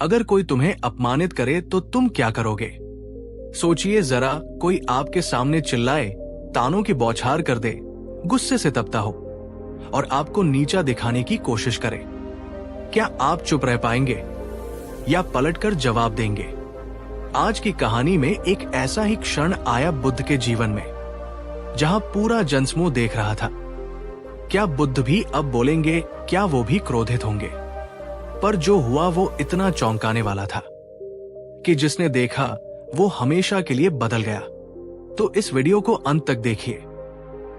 अगर कोई तुम्हें अपमानित करे तो तुम क्या करोगे? सोचिए जरा, कोई आपके सामने चिल्लाए, तानों की बौछार कर दे, गुस्से से तपता हो और आपको नीचा दिखाने की कोशिश करे। क्या आप चुप रह पाएंगे या पलटकर जवाब देंगे? आज की कहानी में एक ऐसा ही क्षण आया बुद्ध के जीवन में, जहां पूरा जनसमूह देख रहा था। क्या बुद्ध भी अब बोलेंगे? क्या वो भी क्रोधित होंगे? पर जो हुआ वो इतना चौंकाने वाला था कि जिसने देखा वो हमेशा के लिए बदल गया। तो इस वीडियो को अंत तक देखिए,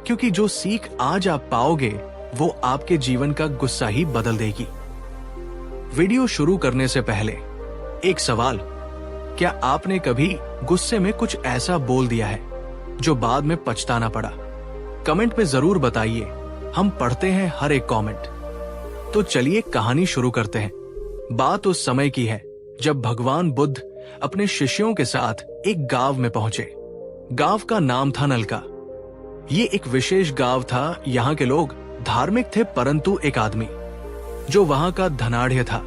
क्योंकि जो सीख आज आप पाओगे वो आपके जीवन का गुस्सा ही बदल देगी। वीडियो शुरू करने से पहले एक सवाल, क्या आपने कभी गुस्से में कुछ ऐसा बोल दिया है जो बाद में पछताना पड़ा? कमेंट में जरूर बताइए, हम पढ़ते हैं हर एक कमेंट। तो चलिए कहानी शुरू करते हैं। बात उस समय की है जब भगवान बुद्ध अपने शिष्यों के साथ एक गांव में पहुंचे। गांव का नाम था नलका। ये एक विशेष गांव था। यहाँ के लोग धार्मिक थे, परंतु एक आदमी जो वहां का धनाढ़ था,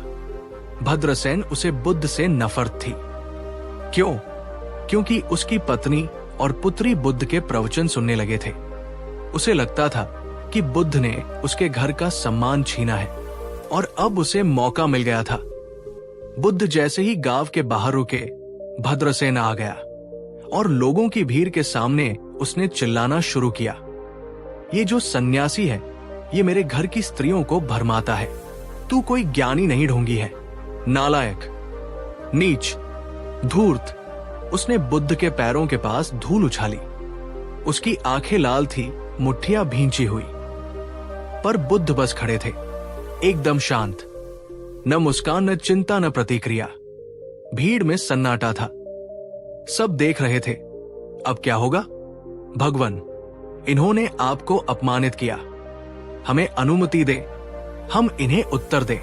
भद्रसेन, उसे बुद्ध से नफरत थी। क्यों? क्योंकि उसकी पत्नी और पुत्री बुद्ध के प्रवचन सुनने लगे थे। उसे लगता था कि बुद्ध ने उसके घर का सम्मान छीना है और अब उसे मौका मिल गया था। बुद्ध जैसे ही गांव के बाहर रुके, भद्रसेन आ गया और लोगों की भीड़ के सामने उसने चिल्लाना शुरू किया, ये जो सन्यासी है ये मेरे घर की स्त्रियों को भरमाता है। तू कोई ज्ञानी नहीं ढोंगी है, नालायक, नीच, धूर्त। उसने बुद्ध के पैरों के पास धूल उछाली। उसकी आंखें लाल थी, मुट्ठियां भींची हुई। पर बुद्ध बस खड़े थे, एकदम शांत, न मुस्कान, न चिंता, न प्रतिक्रिया। भीड़ में सन्नाटा था। सब देख रहे थे, अब क्या होगा? भगवान, इन्होंने आपको अपमानित किया, हमें अनुमति दे, हम इन्हें उत्तर दें।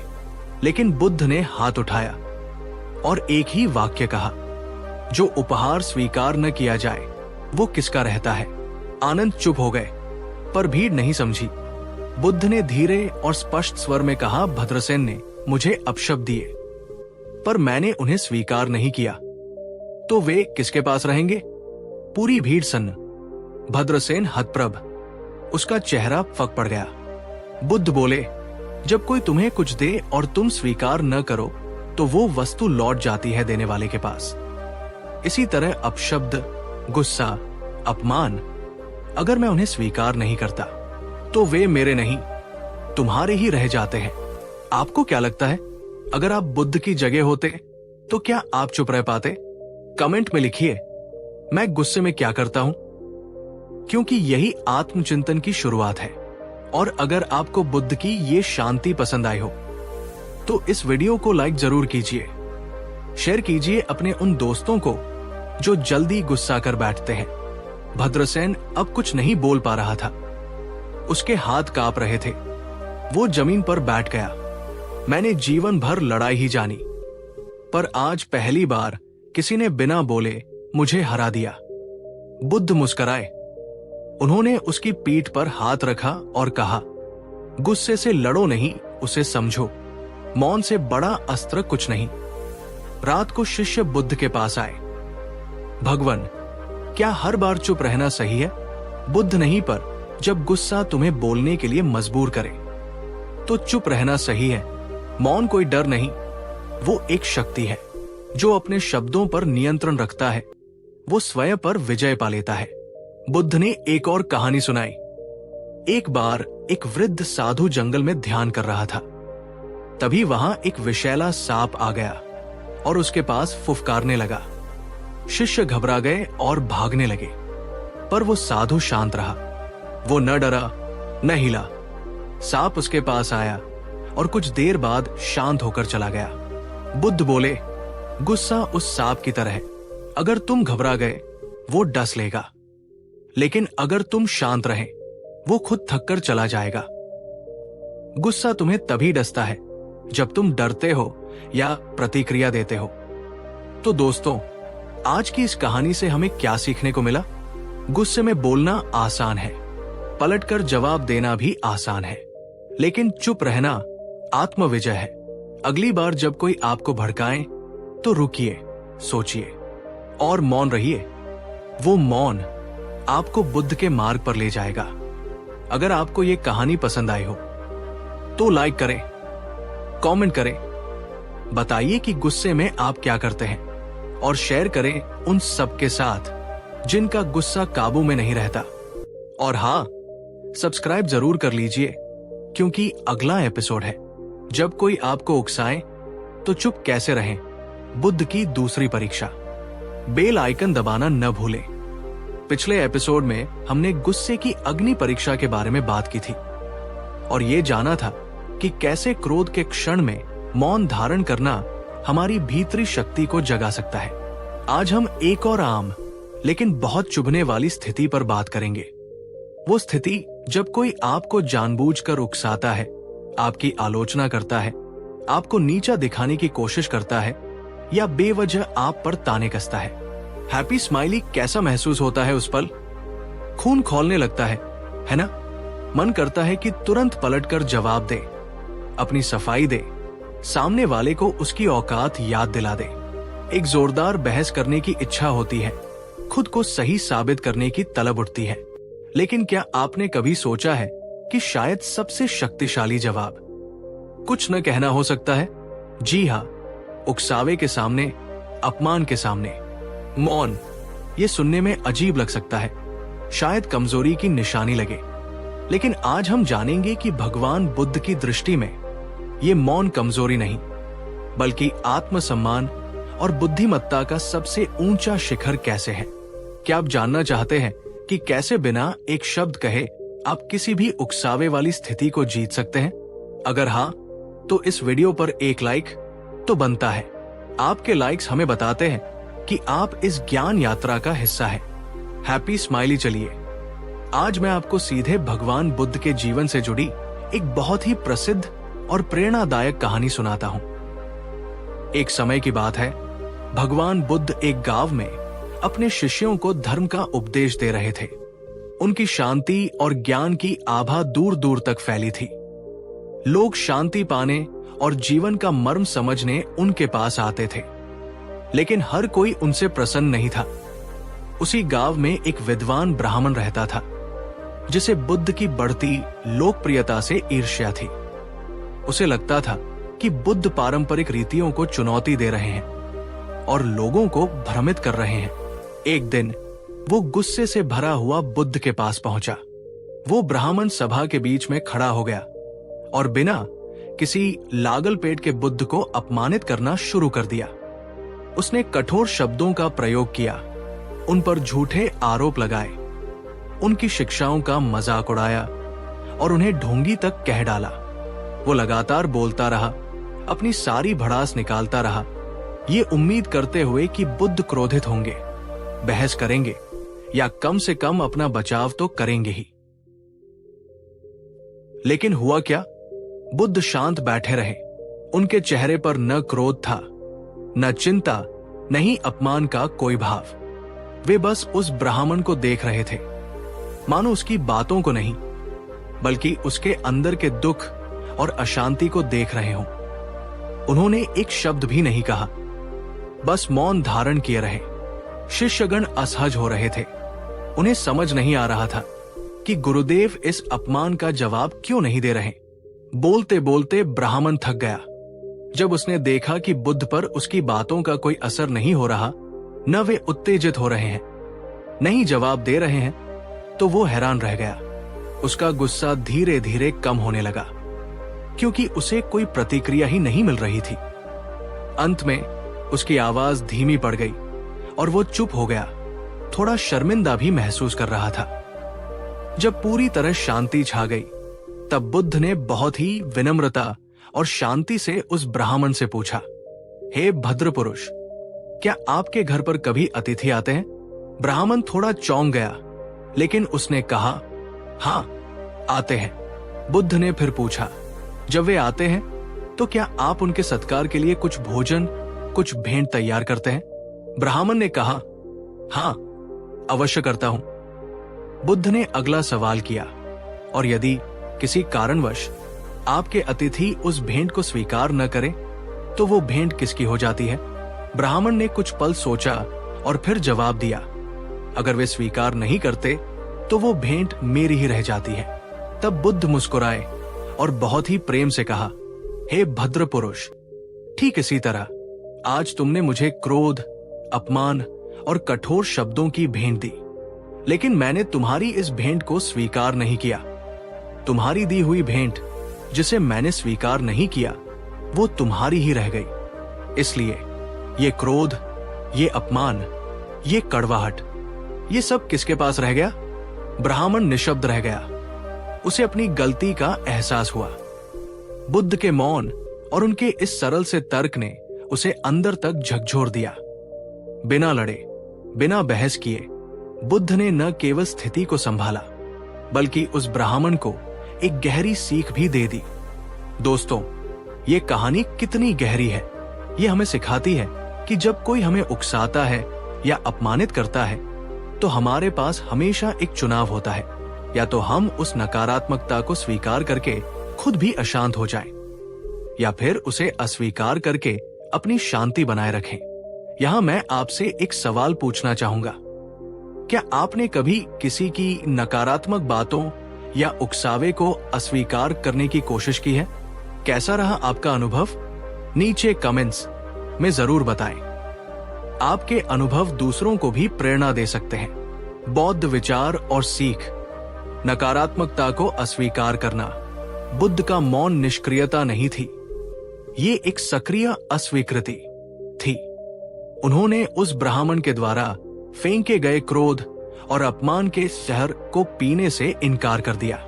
लेकिन बुद्ध ने हाथ उठाया और एक ही वाक्य कहा, जो उपहार स्वीकार न किया जाए वो किसका रहता है। आनंद चुप हो गए, पर भीड़ नहीं समझी। बुद्ध ने धीरे और स्पष्ट स्वर में कहा, भद्रसेन ने मुझे अपशब्द दिए, पर मैंने उन्हें स्वीकार नहीं किया, तो वे किसके पास रहेंगे? पूरी भीड़ सन्न। भद्रसेन हतप्रभ, उसका चेहरा फक पड़ गया। बुद्ध बोले, जब कोई तुम्हें कुछ दे और तुम स्वीकार न करो तो वो वस्तु लौट जाती है देने वाले के पास। इसी तरह अपशब्द, गुस्सा, अपमान, अगर मैं उन्हें स्वीकार नहीं करता तो वे मेरे नहीं, तुम्हारे ही रह जाते हैं। आपको क्या लगता है, अगर आप बुद्ध की जगह होते तो क्या आप चुप रह पाते? कमेंट में लिखिए, मैं गुस्से में क्या करता हूं, क्योंकि यही आत्मचिंतन की शुरुआत है। और अगर आपको बुद्ध की ये शांति पसंद आई हो तो इस वीडियो को लाइक जरूर कीजिए, शेयर कीजिए अपने उन दोस्तों को जो जल्दी गुस्सा कर बैठते हैं। भद्रसेन अब कुछ नहीं बोल पा रहा था, उसके हाथ कांप रहे थे। वो जमीन पर बैठ गया। मैंने जीवन भर लड़ाई ही जानी, पर आज पहली बार किसी ने बिना बोले मुझे हरा दिया। बुद्ध मुस्कुराए। उन्होंने उसकी पीठ पर हाथ रखा और कहा, गुस्से से लड़ो नहीं, उसे समझो। मौन से बड़ा अस्त्र कुछ नहीं। रात को शिष्य बुद्ध के पास आए। भगवान, क्या हर बार चुप रहना सही है? बुद्ध नहीं, पर जब गुस्सा तुम्हें बोलने के लिए मजबूर करे तो चुप रहना सही है। मौन कोई डर नहीं, वो एक शक्ति है। जो अपने शब्दों पर नियंत्रण रखता है वो स्वयं पर विजय पा लेता है। बुद्ध ने एक और कहानी सुनाई। एक बार एक वृद्ध साधु जंगल में ध्यान कर रहा था। तभी वहां एक विषैला सांप आ गया और उसके पास फुफकारने लगा। शिष्य घबरा गए और भागने लगे, पर वो साधु शांत रहा। वो न डरा न हिला। सांप उसके पास आया और कुछ देर बाद शांत होकर चला गया। बुद्ध बोले, गुस्सा उस सांप की तरह है, अगर तुम घबरा गए वो डस लेगा, लेकिन अगर तुम शांत रहे वो खुद थककर चला जाएगा। गुस्सा तुम्हें तभी डसता है जब तुम डरते हो या प्रतिक्रिया देते हो। तो दोस्तों, आज की इस कहानी से हमें क्या सीखने को मिला? गुस्से में बोलना आसान है, पलटकर जवाब देना भी आसान है, लेकिन चुप रहना आत्मविजय है। अगली बार जब कोई आपको भड़काए तो रुकिए, सोचिए और मौन रहिए। वो मौन आपको बुद्ध के मार्ग पर ले जाएगा। अगर आपको ये कहानी पसंद आई हो तो लाइक करें, कमेंट करें, बताइए कि गुस्से में आप क्या करते हैं और शेयर करें उन सबके साथ जिनका गुस्सा काबू में नहीं रहता। और हाँ, सब्सक्राइब जरूर कर लीजिए, क्योंकि अगला एपिसोड है जब कोई आपको उकसाए तो चुप कैसे रहें, बुद्ध की दूसरी परीक्षा। बेल आइकन दबाना न भूलें। पिछले एपिसोड में हमने गुस्से की अग्नि परीक्षा के बारे में बात की थी और ये जाना था कि कैसे क्रोध के क्षण में मौन धारण करना हमारी भीतरी शक्ति को जगा सकता है। आज हम एक और आम लेकिन बहुत चुभने वाली स्थिति पर बात करेंगे। वो स्थिति जब कोई आपको जानबूझकर उकसाता है, आपकी आलोचना करता है, आपको नीचा दिखाने की कोशिश करता है या बेवजह आप पर ताने कसता है। हैप्पी स्माइली कैसा महसूस होता है उस पल? खून खौलने लगता है ना? मन करता है कि तुरंत पलटकर जवाब दे, अपनी सफाई दे, सामने वाले को उसकी औकात याद दिला दे। एक जोरदार बहस करने की इच्छा होती है, खुद को सही साबित करने की तलब उठती है। लेकिन क्या आपने कभी सोचा है कि शायद सबसे शक्तिशाली जवाब कुछ न कहना हो सकता है? जी हाँ, उकसावे के सामने, अपमान के सामने मौन। ये सुनने में अजीब लग सकता है, शायद कमजोरी की निशानी लगे, लेकिन आज हम जानेंगे कि भगवान बुद्ध की दृष्टि में ये मौन कमजोरी नहीं, बल्कि आत्मसम्मान और बुद्धिमत्ता का सबसे ऊंचा शिखर कैसे है। क्या आप जानना चाहते हैं कि कैसे बिना एक शब्द कहे आप किसी भी उकसावे वाली स्थिति को जीत सकते हैं? अगर हाँ, तो इस वीडियो पर एक लाइक तो बनता है। आपके लाइक्स हमें बताते हैं कि आप इस ज्ञान यात्रा का हिस्सा हैं। Happy smiley. चलिए, आज मैं आपको सीधे भगवान बुद्ध के जीवन से जुड़ी एक बहुत ही प्रसिद्ध और प्रेरणादायक कहानी सुनाता हूं। एक समय की बात है, भगवान बुद्ध एक गांव में अपने शिष्यों को धर्म का उपदेश दे रहे थे। उनकी शांति और ज्ञान की आभा दूर दूर तक फैली थी। लोग शांति पाने और जीवन का मर्म समझने उनके पास आते थे, लेकिन हर कोई उनसे प्रसन्न नहीं था। उसी गांव में एक विद्वान ब्राह्मण रहता था, जिसे बुद्ध की बढ़ती लोकप्रियता से ईर्ष्या थी। उसे लगता था कि बुद्ध पारंपरिक रीतियों को चुनौती दे रहे हैं और लोगों को भ्रमित कर रहे हैं। एक दिन वो गुस्से से भरा हुआ बुद्ध के पास पहुंचा। वो ब्राह्मण सभा के बीच में खड़ा हो गया और बिना किसी लागल पेट के बुद्ध को अपमानित करना शुरू कर दिया। उसने कठोर शब्दों का प्रयोग किया, उन पर झूठे आरोप लगाए, उनकी शिक्षाओं का मजाक उड़ाया और उन्हें ढोंगी तक कह डाला। वो लगातार बोलता रहा, अपनी सारी भड़ास निकालता रहा, ये उम्मीद करते हुए कि बुद्ध क्रोधित होंगे, बहस करेंगे या कम से कम अपना बचाव तो करेंगे ही। लेकिन हुआ क्या? बुद्ध शांत बैठे रहे। उनके चेहरे पर न क्रोध था, न चिंता, न ही अपमान का कोई भाव। वे बस उस ब्राह्मण को देख रहे थे, मानो उसकी बातों को नहीं, बल्कि उसके अंदर के दुख और अशांति को देख रहे हों। उन्होंने एक शब्द भी नहीं कहा, बस मौन धारण किए रहे। शिष्यगण असहज हो रहे थे। उन्हें समझ नहीं आ रहा था कि गुरुदेव इस अपमान का जवाब क्यों नहीं दे रहे। बोलते बोलते ब्राह्मण थक गया। जब उसने देखा कि बुद्ध पर उसकी बातों का कोई असर नहीं हो रहा, न वे उत्तेजित हो रहे हैं, नहीं जवाब दे रहे हैं, तो वो हैरान रह गया। उसका गुस्सा धीरे धीरे कम होने लगा, क्योंकि उसे कोई प्रतिक्रिया ही नहीं मिल रही थी। अंत में उसकी आवाज धीमी पड़ गई और वो चुप हो गया। थोड़ा शर्मिंदा भी महसूस कर रहा था। जब पूरी तरह शांति छा गई, तब बुद्ध ने बहुत ही विनम्रता और शांति से उस ब्राह्मण से पूछा, हे भद्र पुरुष, क्या आपके घर पर कभी अतिथि आते हैं? ब्राह्मण थोड़ा चौंक गया, लेकिन उसने कहा, हाँ, आते हैं। बुद्ध ने फिर पूछा, जब वे आते हैं तो क्या आप उनके सत्कार के लिए कुछ भोजन, कुछ भेंट तैयार करते हैं? ब्राह्मण ने कहा, हाँ, अवश्य करता हूं। बुद्ध ने अगला सवाल किया, और यदि किसी कारणवश आपके अतिथि उस भेंट को स्वीकार न करें तो वो भेंट किसकी हो जाती है? ब्राह्मण ने कुछ पल सोचा और फिर जवाब दिया, अगर वे स्वीकार नहीं करते तो वो भेंट मेरी ही रह जाती है। तब बुद्ध मुस्कुराए और बहुत ही प्रेम से कहा, हे भद्र पुरुष, ठीक इसी तरह आज तुमने मुझे क्रोध, अपमान और कठोर शब्दों की भेंट दी, लेकिन मैंने तुम्हारी इस भेंट को स्वीकार नहीं किया। तुम्हारी दी हुई भेंट जिसे मैंने स्वीकार नहीं किया वो तुम्हारी ही रह गई। इसलिए ये क्रोध, ये अपमान, ये कड़वाहट, ये सब किसके पास रह गया? ब्राह्मण निशब्द रह गया। उसे अपनी गलती का एहसास हुआ। बुद्ध के मौन और उनके इस सरल से तर्क ने उसे अंदर तक झकझोर दिया। बिना लड़े, बिना बहस किए बुद्ध ने न केवल स्थिति को संभाला बल्कि उस ब्राह्मण को एक गहरी सीख भी दे दी। दोस्तों, ये कहानी कितनी गहरी है। ये हमें सिखाती है कि जब कोई हमें उकसाता है या अपमानित करता है तो हमारे पास हमेशा एक चुनाव होता है, या तो हम उस नकारात्मकता को स्वीकार करके खुद भी अशांत हो जाएं, या फिर उसे अस्वीकार करके अपनी शांति बनाए रखें। यहां मैं आपसे एक सवाल पूछना चाहूंगा, क्या आपने कभी किसी की नकारात्मक बातों या उकसावे को अस्वीकार करने की कोशिश की है? कैसा रहा आपका अनुभव? नीचे कमेंट्स में जरूर बताएं। आपके अनुभव दूसरों को भी प्रेरणा दे सकते हैं। बौद्ध विचार और सीख, नकारात्मकता को अस्वीकार करना बुद्ध का मौन निष्क्रियता नहीं थी, ये एक सक्रिय अस्वीकृति थी। उन्होंने उस ब्राह्मण के द्वारा फेंके गए क्रोध और अपमान के जहर को पीने से इनकार कर दिया।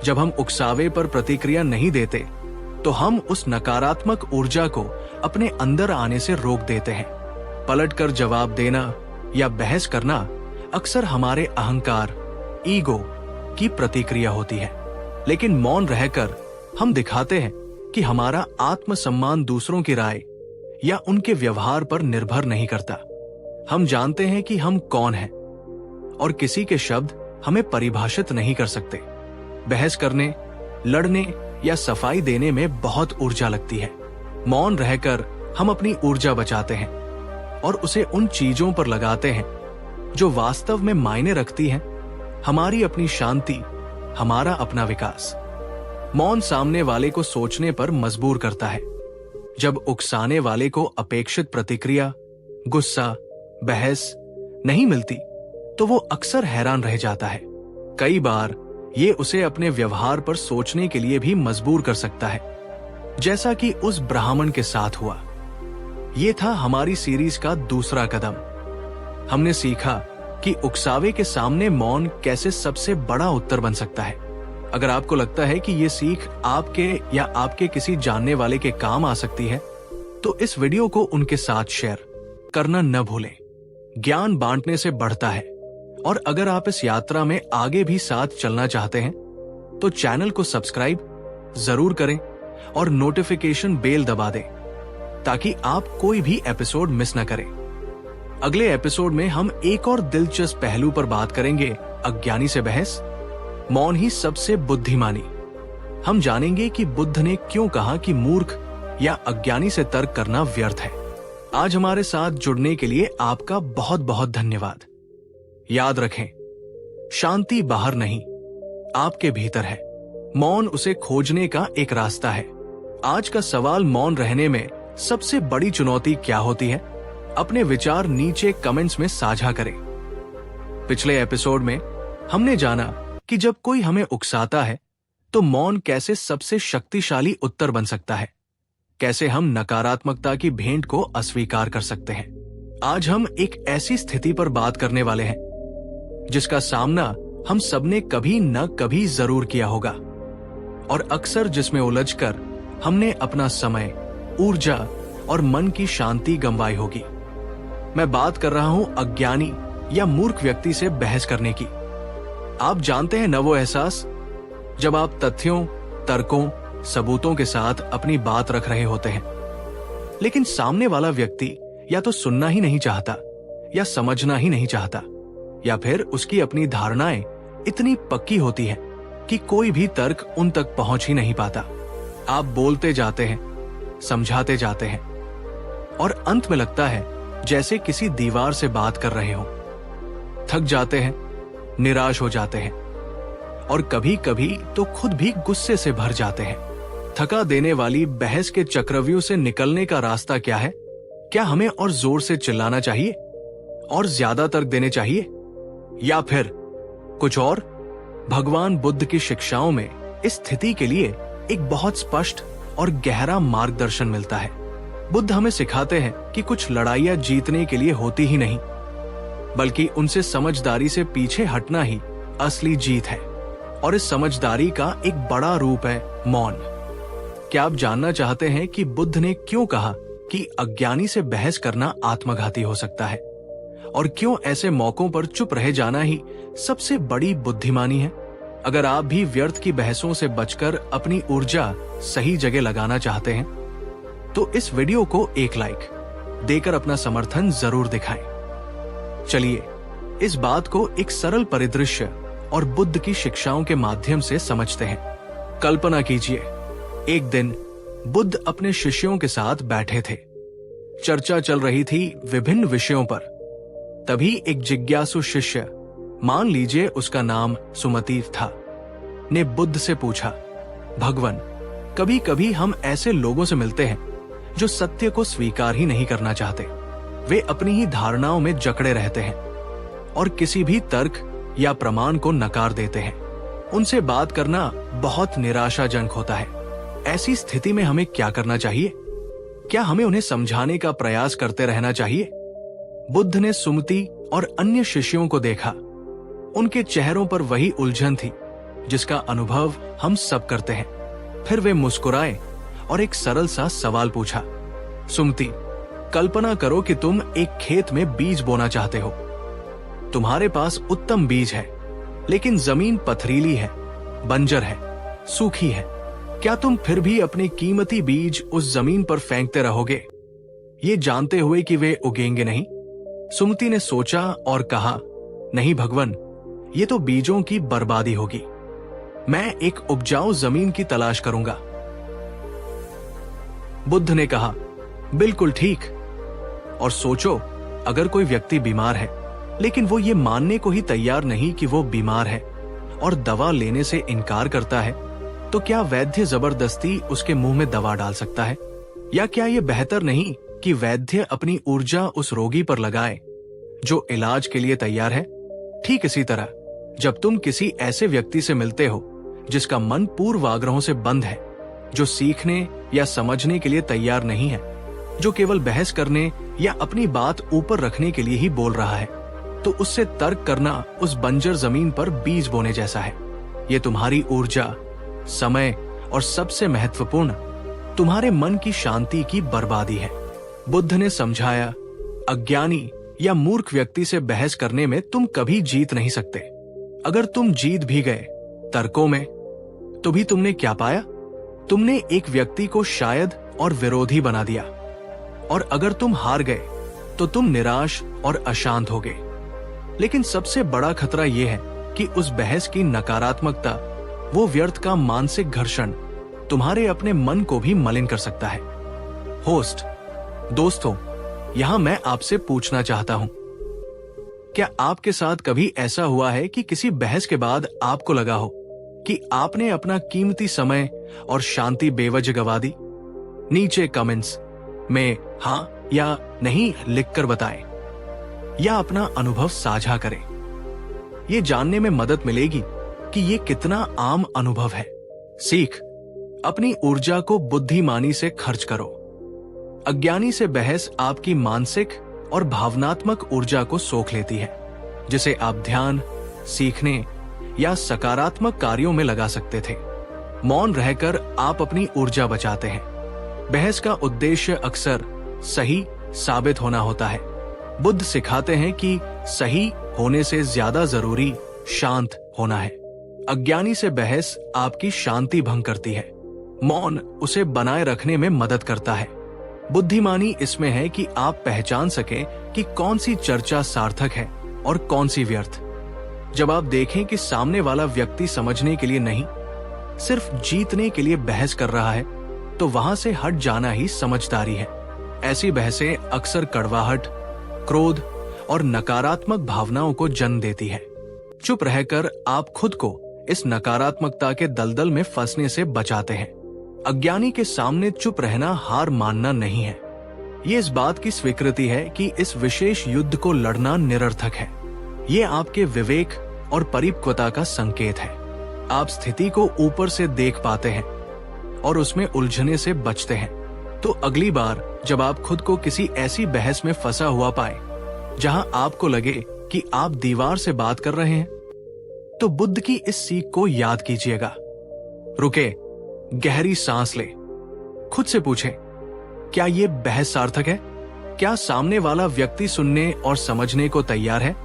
जब हम उकसावे पर प्रतिक्रिया नहीं देते तो हम उस नकारात्मक ऊर्जा को अपने अंदर आने से रोक देते हैं। पलटकर जवाब देना या बहस करना अक्सर हमारे अहंकार, ईगो की प्रतिक्रिया होती है, लेकिन मौन रहकर हम दिखाते हैं कि हमारा आत्मसम्मान दूसरों की राय या उनके व्यवहार पर निर्भर नहीं करता। हम जानते हैं कि हम कौन हैं और किसी के शब्द हमें परिभाषित नहीं कर सकते। बहस करने, लड़ने या सफाई देने में बहुत ऊर्जा लगती है। मौन रहकर हम अपनी ऊर्जा बचाते हैं और उसे उन चीजों पर लगाते हैं जो वास्तव में मायने रखती हैं, हमारी अपनी शांति, हमारा अपना विकास। मौन सामने वाले को सोचने पर मजबूर करता है। जब उकसाने वाले को अपेक्षित प्रतिक्रिया, गुस्सा, बहस नहीं मिलती तो वो अक्सर हैरान रह जाता है। कई बार ये उसे अपने व्यवहार पर सोचने के लिए भी मजबूर कर सकता है, जैसा कि उस ब्राह्मण के साथ हुआ। ये था हमारी सीरीज का दूसरा कदम। हमने सीखा कि उकसावे के सामने मौन कैसे सबसे बड़ा उत्तर बन सकता है। अगर आपको लगता है कि ये सीख आपके या आपके किसी जानने वाले के काम आ सकती है तो इस वीडियो को उनके साथ शेयर करना न भूलें। ज्ञान बांटने से बढ़ता है, और अगर आप इस यात्रा में आगे भी साथ चलना चाहते हैं तो चैनल को सब्सक्राइब जरूर करें और नोटिफिकेशन बेल दबा दें ताकि आप कोई भी एपिसोड मिस न करें। अगले एपिसोड में हम एक और दिलचस्प पहलू पर बात करेंगे, अज्ञानी से बहस, मौन ही सबसे बुद्धिमानी। हम जानेंगे कि बुद्ध ने क्यों कहा कि मूर्ख या अज्ञानी से तर्क करना व्यर्थ है। आज हमारे साथ जुड़ने के लिए आपका बहुत बहुत धन्यवाद। याद रखें, शांति बाहर नहीं, आपके भीतर है। मौन उसे खोजने का एक रास्ता है। आज का सवाल, मौन रहने में सबसे बड़ी चुनौती क्या होती है? अपने विचार नीचे कमेंट्स में साझा करें। पिछले एपिसोड में हमने जाना कि जब कोई हमें उकसाता है तो मौन कैसे सबसे शक्तिशाली उत्तर बन सकता है, कैसे हम नकारात्मकता की भेंट को अस्वीकार कर सकते हैं। आज हम एक ऐसी स्थिति पर बात करने वाले हैं जिसका सामना हम सबने कभी न कभी जरूर किया होगा, और अक्सर जिसमें उलझकर हमने अपना समय, ऊर्जा और मन की शांति गंवाई होगी। मैं बात कर रहा हूं अज्ञानी या मूर्ख व्यक्ति से बहस करने की। आप जानते हैं न वो एहसास जब आप तथ्यों, तर्कों, सबूतों के साथ अपनी बात रख रहे होते हैं, लेकिन सामने वाला व्यक्ति या तो सुनना ही नहीं चाहता या समझना ही नहीं चाहता, या फिर उसकी अपनी धारणाएं इतनी पक्की होती हैं कि कोई भी तर्क उन तक पहुंच ही नहीं पाता। आप बोलते जाते हैं, समझाते जाते हैं और अंत में लगता है जैसे किसी दीवार से बात कर रहे हो। थक जाते हैं, निराश हो जाते हैं और कभी कभी तो खुद भी गुस्से से भर जाते हैं। थका देने वाली बहस के चक्रव्यूह से निकलने का रास्ता क्या है? क्या हमें और जोर से चिल्लाना चाहिए और ज्यादा तर्क देने चाहिए, या फिर कुछ और? भगवान बुद्ध की शिक्षाओं में इस स्थिति के लिए एक बहुत स्पष्ट और गहरा मार्गदर्शन मिलता है। बुद्ध हमें सिखाते हैं कि कुछ लड़ाइयां जीतने के लिए होती ही नहीं, बल्कि उनसे समझदारी से पीछे हटना ही असली जीत है। और इस समझदारी का एक बड़ा रूप है मौन। क्या आप जानना चाहते हैं कि बुद्ध ने क्यों कहा कि अज्ञानी से बहस करना आत्मघाती हो सकता है, और क्यों ऐसे मौकों पर चुप रह जाना ही सबसे बड़ी बुद्धिमानी है? अगर आप भी व्यर्थ की बहसों से बचकर अपनी ऊर्जा सही जगह लगाना चाहते हैं तो इस वीडियो को एक लाइक देकर अपना समर्थन जरूर दिखाएं। चलिए इस बात को एक सरल परिदृश्य और बुद्ध की शिक्षाओं के माध्यम से समझते हैं। कल्पना कीजिए, एक दिन बुद्ध अपने शिष्यों के साथ बैठे थे। चर्चा चल रही थी विभिन्न विषयों पर। तभी एक जिज्ञासु शिष्य, मान लीजिए उसका नाम सुमति था, ने बुद्ध से पूछा, भगवान, कभी कभी हम ऐसे लोगों से मिलते हैं जो सत्य को स्वीकार ही नहीं करना चाहते। वे अपनी ही धारणाओं में जकड़े रहते हैं और किसी भी तर्क या प्रमाण को नकार देते हैं। उनसे बात करना बहुत निराशाजनक होता है। ऐसी स्थिति में हमें क्या करना चाहिए? क्या हमें उन्हें समझाने का प्रयास करते रहना चाहिए? बुद्ध ने सुमति और अन्य शिष्यों को देखा। उनके चेहरों पर वही उलझन थी जिसका अनुभव हम सब करते हैं। फिर वे मुस्कुराए और एक सरल सा सवाल पूछा, सुमति, कल्पना करो कि तुम एक खेत में बीज बोना चाहते हो। तुम्हारे पास उत्तम बीज है, लेकिन जमीन पथरीली है, बंजर है, सूखी है। क्या तुम फिर भी अपने कीमती बीज उस जमीन पर फेंकते रहोगे, ये जानते हुए कि वे उगेंगे नहीं? सुमति ने सोचा और कहा, नहीं भगवान, ये तो बीजों की बर्बादी होगी। मैं एक उपजाऊ जमीन की तलाश करूंगा। बुद्ध ने कहा, बिल्कुल ठीक। और सोचो, अगर कोई व्यक्ति बीमार है लेकिन वो ये मानने को ही तैयार नहीं कि वो बीमार है और दवा लेने से इनकार करता है, तो क्या वैद्य जबरदस्ती उसके मुंह में दवा डाल सकता है? या क्या ये बेहतर नहीं कि वैद्य अपनी ऊर्जा उस रोगी पर लगाए जो इलाज के लिए तैयार है? ठीक इसी तरह जब तुम किसी ऐसे व्यक्ति से मिलते हो जिसका मन पूर्वाग्रहों से बंद है, जो सीखने या समझने के लिए तैयार नहीं है, जो केवल बहस करने या अपनी बात ऊपर रखने के लिए ही बोल रहा है, तो उससे तर्क करना उस बंजर जमीन पर बीज बोने जैसा है। ये तुम्हारी ऊर्जा, समय और सबसे महत्वपूर्ण, तुम्हारे मन की शांति की बर्बादी है। बुद्ध ने समझाया, अज्ञानी या मूर्ख व्यक्ति से बहस करने में तुम कभी जीत नहीं सकते। अगर तुम जीत भी गए तर्कों में, तो भी तुमने क्या पाया? तुमने एक व्यक्ति को शायद और विरोधी बना दिया। और अगर तुम हार गए तो तुम निराश और अशांत हो गए। लेकिन सबसे बड़ा खतरा यह है कि उस बहस की नकारात्मकता, वो व्यर्थ का मानसिक घर्षण तुम्हारे अपने मन को भी मलिन कर सकता है। होस्ट, दोस्तों, यहां मैं आपसे पूछना चाहता हूं, क्या आपके साथ कभी ऐसा हुआ है कि किसी बहस के बाद आपको लगा हो कि आपने अपना कीमती समय और शांति बेवजह गवा दी? नीचे कमेंट्स में हाँ या नहीं लिखकर बताएं, या अपना अनुभव साझा करें। ये जानने में मदद मिलेगी कि ये कितना आम अनुभव है। सीख, अपनी ऊर्जा को बुद्धिमानी से खर्च करो। अज्ञानी से बहस आपकी मानसिक और भावनात्मक ऊर्जा को सोख लेती है, जिसे आप ध्यान, सीखने या सकारात्मक कार्यों में लगा सकते थे। मौन रहकर आप अपनी ऊर्जा बचाते हैं। बहस का उद्देश्य अक्सर सही साबित होना होता है। बुद्ध सिखाते हैं कि सही होने से ज्यादा जरूरी शांत होना है। अज्ञानी से बहस आपकी शांति भंग करती है, मौन उसे बनाए रखने में मदद करता है। बुद्धिमानी इसमें है कि आप पहचान सकें कि कौन सी चर्चा सार्थक है और कौन सी व्यर्थ। जब आप देखें कि सामने वाला व्यक्ति समझने के लिए नहीं, सिर्फ जीतने के लिए बहस कर रहा है, तो वहां से हट जाना ही समझदारी है। ऐसी बहसें अक्सर कड़वाहट, क्रोध और नकारात्मक भावनाओं को जन्म देती है। चुप रहकर आप खुद को इस नकारात्मकता के दलदल में फंसने से बचाते हैं। अज्ञानी के सामने चुप रहना हार मानना नहीं है, ये इस बात की स्वीकृति है कि इस विशेष युद्ध को लड़ना निरर्थक है। ये आपके विवेक और परिपक्वता का संकेत है। आप स्थिति को ऊपर से देख पाते हैं और उसमें उलझने से बचते हैं। तो अगली बार जब आप खुद को किसी ऐसी बहस में फंसा हुआ पाए जहां आपको लगे कि आप दीवार से बात कर रहे हैं, तो बुद्ध की इस सीख को याद कीजिएगा। रुके, गहरी सांस ले, खुद से पूछें, क्या ये बहस सार्थक है? क्या सामने वाला व्यक्ति सुनने और समझने को तैयार है?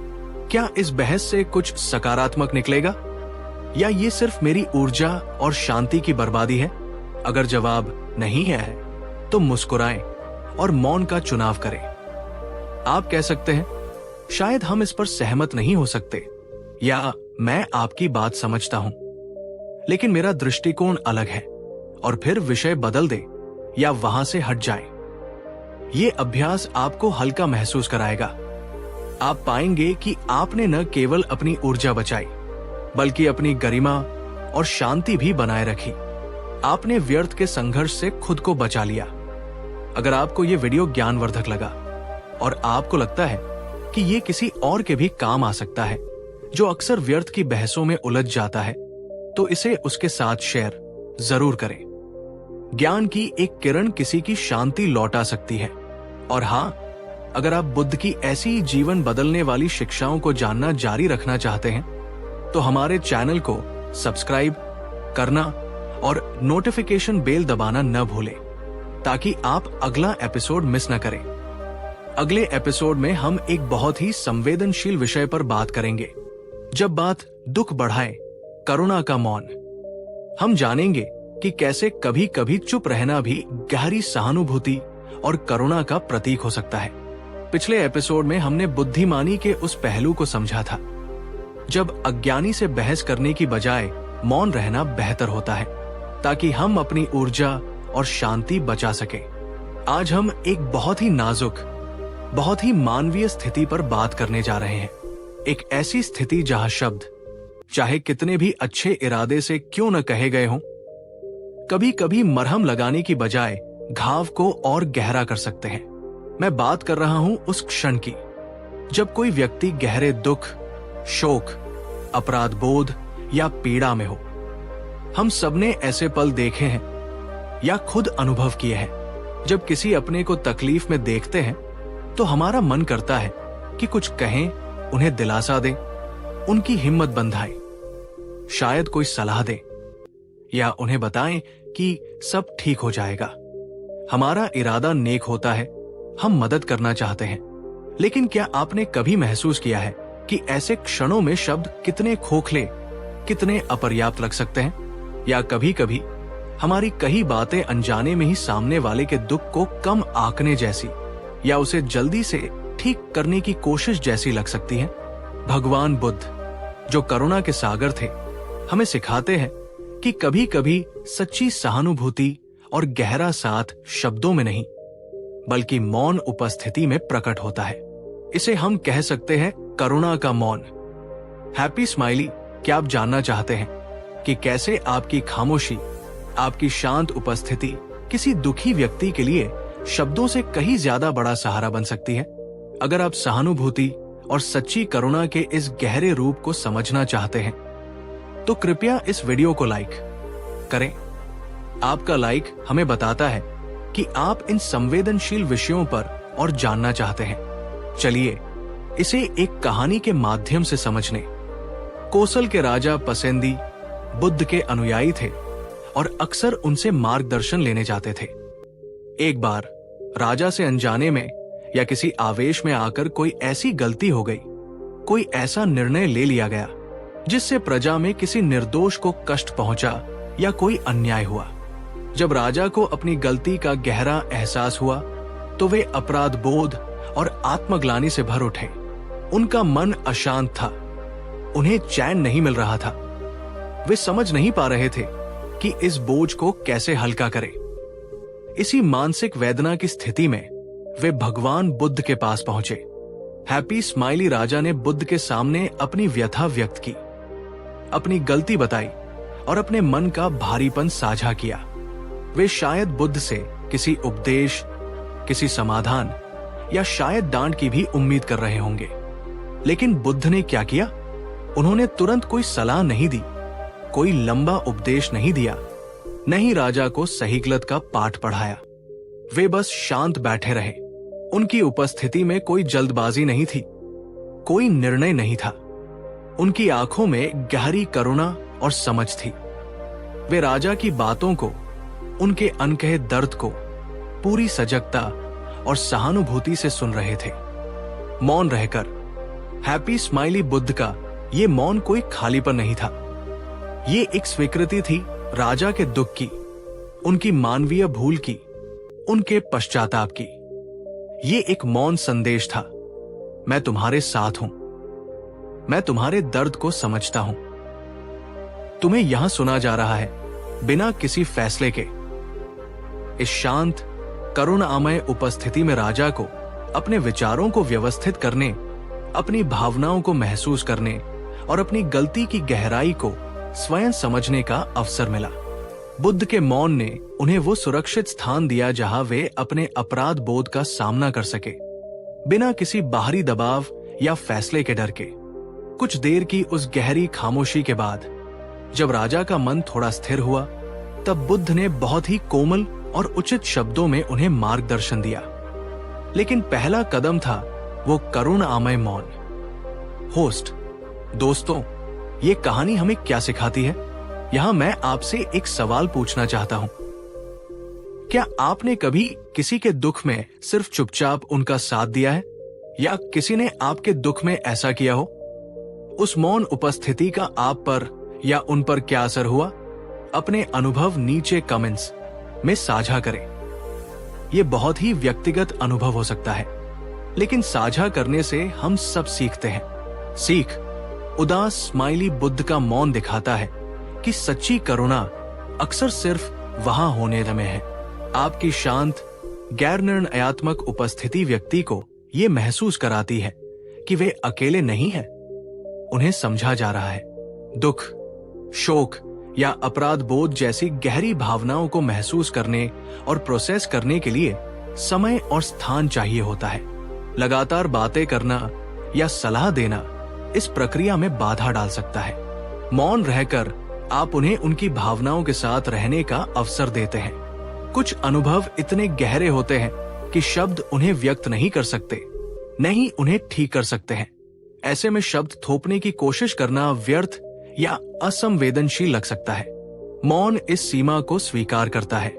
क्या इस बहस से कुछ सकारात्मक निकलेगा, या ये सिर्फ मेरी ऊर्जा और शांति की बर्बादी है? अगर जवाब नहीं है तो मुस्कुराएं और मौन का चुनाव करें। आप कह सकते हैं, शायद हम इस पर सहमत नहीं हो सकते, या मैं आपकी बात समझता हूं, लेकिन मेरा दृष्टिकोण अलग है, और फिर विषय बदल दे या वहां से हट जाए। ये अभ्यास आपको हल्का महसूस कराएगा। आप पाएंगे कि आपने न केवल अपनी ऊर्जा बचाई, बल्कि अपनी गरिमा और शांति भी बनाए रखी। आपने व्यर्थ के संघर्ष से खुद को बचा लिया। अगर आपको ये वीडियो ज्ञानवर्धक लगा और आपको लगता है कि ये किसी और के भी काम आ सकता है जो अक्सर व्यर्थ की बहसों में उलझ जाता है, तो इसे उसके साथ शेयर जरूर करें। ज्ञान की एक किरण किसी की शांति लौटा सकती है। और हां, अगर आप बुद्ध की ऐसी जीवन बदलने वाली शिक्षाओं को जानना जारी रखना चाहते हैं, तो हमारे चैनल को सब्सक्राइब करना और नोटिफिकेशन बेल दबाना न भूलें, ताकि आप अगला एपिसोड मिस न करें। अगले एपिसोड में हम एक बहुत ही संवेदनशील विषय पर बात करेंगे। जब बात दुख बढ़ाए, करुणा का मौन। हम जानेंगे कि कैसे कभी कभी चुप रहना भी गहरी सहानुभूति और करुणा का प्रतीक हो सकता है। पिछले एपिसोड में हमने बुद्धिमानी के उस पहलू को समझा था, जब अज्ञानी से बहस करने की बजाय मौन रहना बेहतर होता है, ताकि हम अपनी ऊर्जा और शांति बचा सके। आज हम एक बहुत ही नाजुक, बहुत ही मानवीय स्थिति पर बात करने जा रहे हैं। एक ऐसी स्थिति जहां शब्द, चाहे कितने भी अच्छे इरादे से क्यों न कहे गए हों, कभी कभी मरहम लगाने की बजाय घाव को और गहरा कर सकते हैं। मैं बात कर रहा हूं उस क्षण की जब कोई व्यक्ति गहरे दुख, शोक, अपराध बोध या पीड़ा में हो। हम सबने ऐसे पल देखे हैं या खुद अनुभव किए हैं। जब किसी अपने को तकलीफ में देखते हैं तो हमारा मन करता है कि कुछ कहें, उन्हें दिलासा दें, उनकी हिम्मत बंधाएं, शायद कोई सलाह दें या उन्हें बताएं कि सब ठीक हो जाएगा। हमारा इरादा नेक होता है, हम मदद करना चाहते हैं, लेकिन क्या आपने कभी महसूस किया है कि ऐसे क्षणों में शब्द कितने खोखले, कितने अपर्याप्त लग सकते हैं? या कभी कभी हमारी कई बातें अनजाने में ही सामने वाले के दुख को कम आंकने जैसी या उसे जल्दी से ठीक करने की कोशिश जैसी लग सकती हैं। भगवान बुद्ध, जो करुणा के सागर थे, हमें सिखाते हैं कि कभी कभी सच्ची सहानुभूति और गहरा साथ शब्दों में नहीं, बल्कि मौन उपस्थिति में प्रकट होता है। इसे हम कह सकते हैं करुणा का मौन। हैप्पी स्माइली, क्या आप जानना चाहते हैं कि कैसे आपकी खामोशी, आपकी शांत उपस्थिति किसी दुखी व्यक्ति के लिए शब्दों से कहीं ज्यादा बड़ा सहारा बन सकती है? अगर आप सहानुभूति और सच्ची करुणा के इस गहरे रूप को समझना चाहते हैं, तो कृपया इस वीडियो को लाइक करें। आपका लाइक हमें बताता है कि आप इन संवेदनशील विषयों पर और जानना चाहते हैं। चलिए इसे एक कहानी के माध्यम से समझने। कोसल के राजा पसेंदी बुद्ध के अनुयायी थे और अक्सर उनसे मार्गदर्शन लेने जाते थे। एक बार राजा से अनजाने में या किसी आवेश में आकर कोई ऐसी गलती हो गई, कोई ऐसा निर्णय ले लिया गया जिससे प्रजा में किसी निर्दोष को कष्ट पहुंचा या कोई अन्याय हुआ। जब राजा को अपनी गलती का गहरा एहसास हुआ तो वे अपराध बोध और आत्मग्लानि से भर उठे। उनका मन अशांत था, उन्हें चैन नहीं मिल रहा था। वे समझ नहीं पा रहे थे कि इस बोझ को कैसे हल्का करें। इसी मानसिक वेदना की स्थिति में वे भगवान बुद्ध के पास पहुंचे। हैप्पी स्माइली राजा ने बुद्ध के सामने अपनी व्यथा व्यक्त की, अपनी गलती बताई और अपने मन का भारीपन साझा किया। वे शायद बुद्ध से किसी उपदेश, किसी समाधान या शायद डांट की भी उम्मीद कर रहे होंगे। लेकिन बुद्ध ने क्या किया? उन्होंने तुरंत कोई सलाह नहीं दी, कोई लंबा उपदेश नहीं दिया, न ही राजा को सही गलत का पाठ पढ़ाया। वे बस शांत बैठे रहे। उनकी उपस्थिति में कोई जल्दबाजी नहीं थी, कोई निर्णय नहीं था। उनकी आंखों में गहरी करुणा और समझ थी। वे राजा की बातों को, उनके अनकहे दर्द को पूरी सजगता और सहानुभूति से सुन रहे थे। मौन रहकर हैप्पी स्माइली बुद्ध का ये मौन कोई खालीपन नहीं था। ये एक स्वीकृति थी राजा के दुख की, उनकी मानवीय भूल की, उनके पश्चाताप की। ये एक मौन संदेश था, मैं तुम्हारे साथ हूं, मैं तुम्हारे दर्द को समझता हूं। तुम्हें यहां सुना जा रहा है बिना किसी फैसले के। इस शांत करुणामय उपस्थिति में राजा को अपने विचारों को व्यवस्थित करने, अपनी भावनाओं को महसूस करने और अपनी गलती की गहराई को स्वयं समझने का अवसर मिला। बुद्ध के मौन ने उन्हें वो सुरक्षित स्थान दिया जहां वे अपने अपराध बोध का सामना कर सके, बिना किसी बाहरी दबाव या फैसले के डर के। कुछ देर की उस गहरी खामोशी के बाद जब राजा का मन थोड़ा स्थिर हुआ, तब बुद्ध ने बहुत ही कोमल और उचित शब्दों में उन्हें मार्गदर्शन दिया। लेकिन पहला कदम था वो करुणामय मौन। होस्ट, दोस्तों, ये कहानी हमें क्या सिखाती है? यहां मैं आपसे एक सवाल पूछना चाहता हूं। क्या आपने कभी किसी के दुख में सिर्फ चुपचाप उनका साथ दिया है, या किसी ने आपके दुख में ऐसा किया हो? उस मौन उपस्थिति का आप पर या उन पर क्या असर हुआ? अपने अनुभव नीचे कमेंट्स में साझा करें। यह बहुत ही व्यक्तिगत अनुभव हो सकता है, लेकिन साझा करने से हम सब सीखते हैं। सीख उदास स्माइली बुद्ध का मौन दिखाता है कि सच्ची करुणा अक्सर सिर्फ वहां होने में है। आपकी शांत गैर निर्णयात्मक उपस्थिति व्यक्ति को यह महसूस कराती है कि वे अकेले नहीं हैं, उन्हें समझा जा रहा है। दुख, शोक या अपराध बोध जैसी गहरी भावनाओं को महसूस करने और प्रोसेस करने के लिए समय और स्थान चाहिए होता है। लगातार बातें करना या सलाह देना इस प्रक्रिया में बाधा डाल सकता है। मौन रहकर आप उन्हें उनकी भावनाओं के साथ रहने का अवसर देते हैं। कुछ अनुभव इतने गहरे होते हैं कि शब्द उन्हें व्यक्त नहीं कर सकते, नहीं उन्हें ठीक कर सकते हैं। ऐसे में शब्द थोपने की कोशिश करना व्यर्थ या असंवेदनशील लग सकता है। मौन इस सीमा को स्वीकार करता है।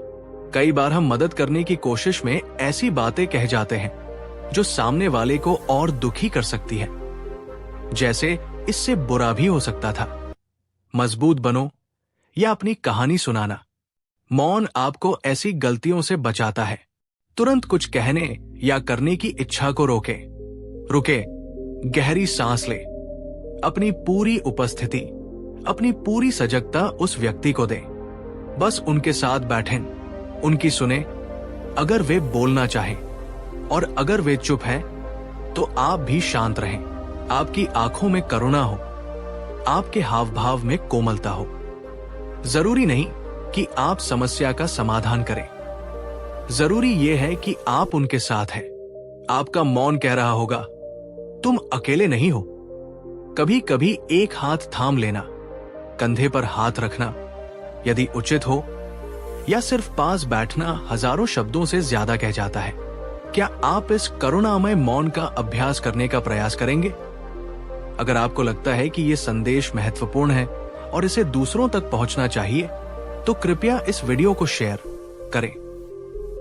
कई बार हम मदद करने की कोशिश में ऐसी बातें कह जाते हैं जो सामने वाले को और दुखी कर सकती है, जैसे इससे बुरा भी हो सकता था। मजबूत बनो या अपनी कहानी सुनाना। मौन आपको ऐसी गलतियों से बचाता है। तुरंत कुछ कहने या करने की इच्छा को रुके, गहरी सांस ले, अपनी पूरी उपस्थिति, अपनी पूरी सजगता उस व्यक्ति को दे। बस उनके साथ बैठें, उनकी सुने। अगर वे बोलना चाहें और अगर वे चुप हैं, तो आप भी शांत रहें। आपकी आंखों में करुणा हो, आपके हाव भाव में कोमलता हो। जरूरी नहीं कि आप समस्या का समाधान करें, जरूरी यह है कि आप उनके साथ हैं। आपका मौन कह रहा होगा, तुम अकेले नहीं हो। कभी कभी एक हाथ थाम लेना, कंधे पर हाथ रखना यदि उचित हो, या सिर्फ पास बैठना हजारों शब्दों से ज्यादा कह जाता है। क्या आप इस करुणामय मौन का अभ्यास करने का प्रयास करेंगे? अगर आपको लगता है कि यह संदेश महत्वपूर्ण है और इसे दूसरों तक पहुंचना चाहिए, तो कृपया इस वीडियो को शेयर करें।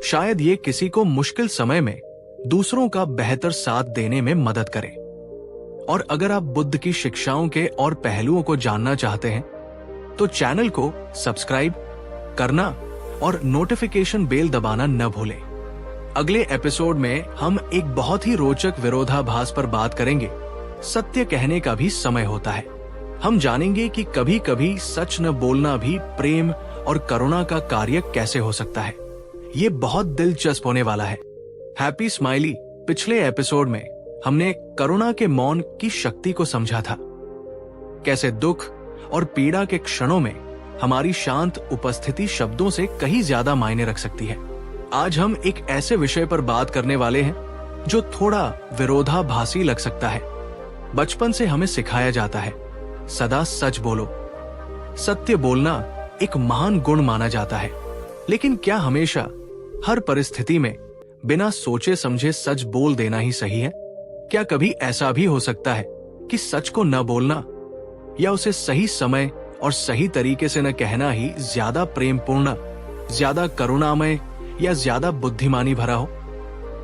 शायद ये किसी को मुश्किल समय में दूसरों का बेहतर साथ देने में मदद करे। और अगर आप बुद्ध की शिक्षाओं के और पहलुओं को जानना चाहते हैं, तो चैनल को सब्सक्राइब करना और नोटिफिकेशन बेल दबाना न भूलें। अगले एपिसोड में हम एक बहुत ही रोचक विरोधाभास पर बात करेंगे। सत्य कहने का भी समय होता है। हम जानेंगे कि कभी कभी सच न बोलना भी प्रेम और करुणा का कार्य कैसे हो सकता है। ये बहुत दिलचस्प होने वाला है। हैप्पी स्माइली, पिछले एपिसोड में हमने करुणा के मौन की शक्ति को समझा था, कैसे दुख और पीड़ा के क्षणों में हमारी शांत उपस्थिति शब्दों से कहीं ज्यादा मायने रख सकती है। आज हम एक ऐसे विषय पर बात करने वाले हैं जो थोड़ा विरोधाभासी लग सकता है। बचपन से हमें सिखाया जाता है, सदा सच बोलो। सत्य बोलना एक महान गुण माना जाता है, लेकिन क्या हमेशा हर परिस्थिति में बिना सोचे समझे सच बोल देना ही सही है? क्या कभी ऐसा भी हो सकता है कि सच को न बोलना या उसे सही समय और सही तरीके से न कहना ही ज्यादा प्रेमपूर्ण, ज्यादा करुणामय या ज्यादा बुद्धिमानी भरा हो?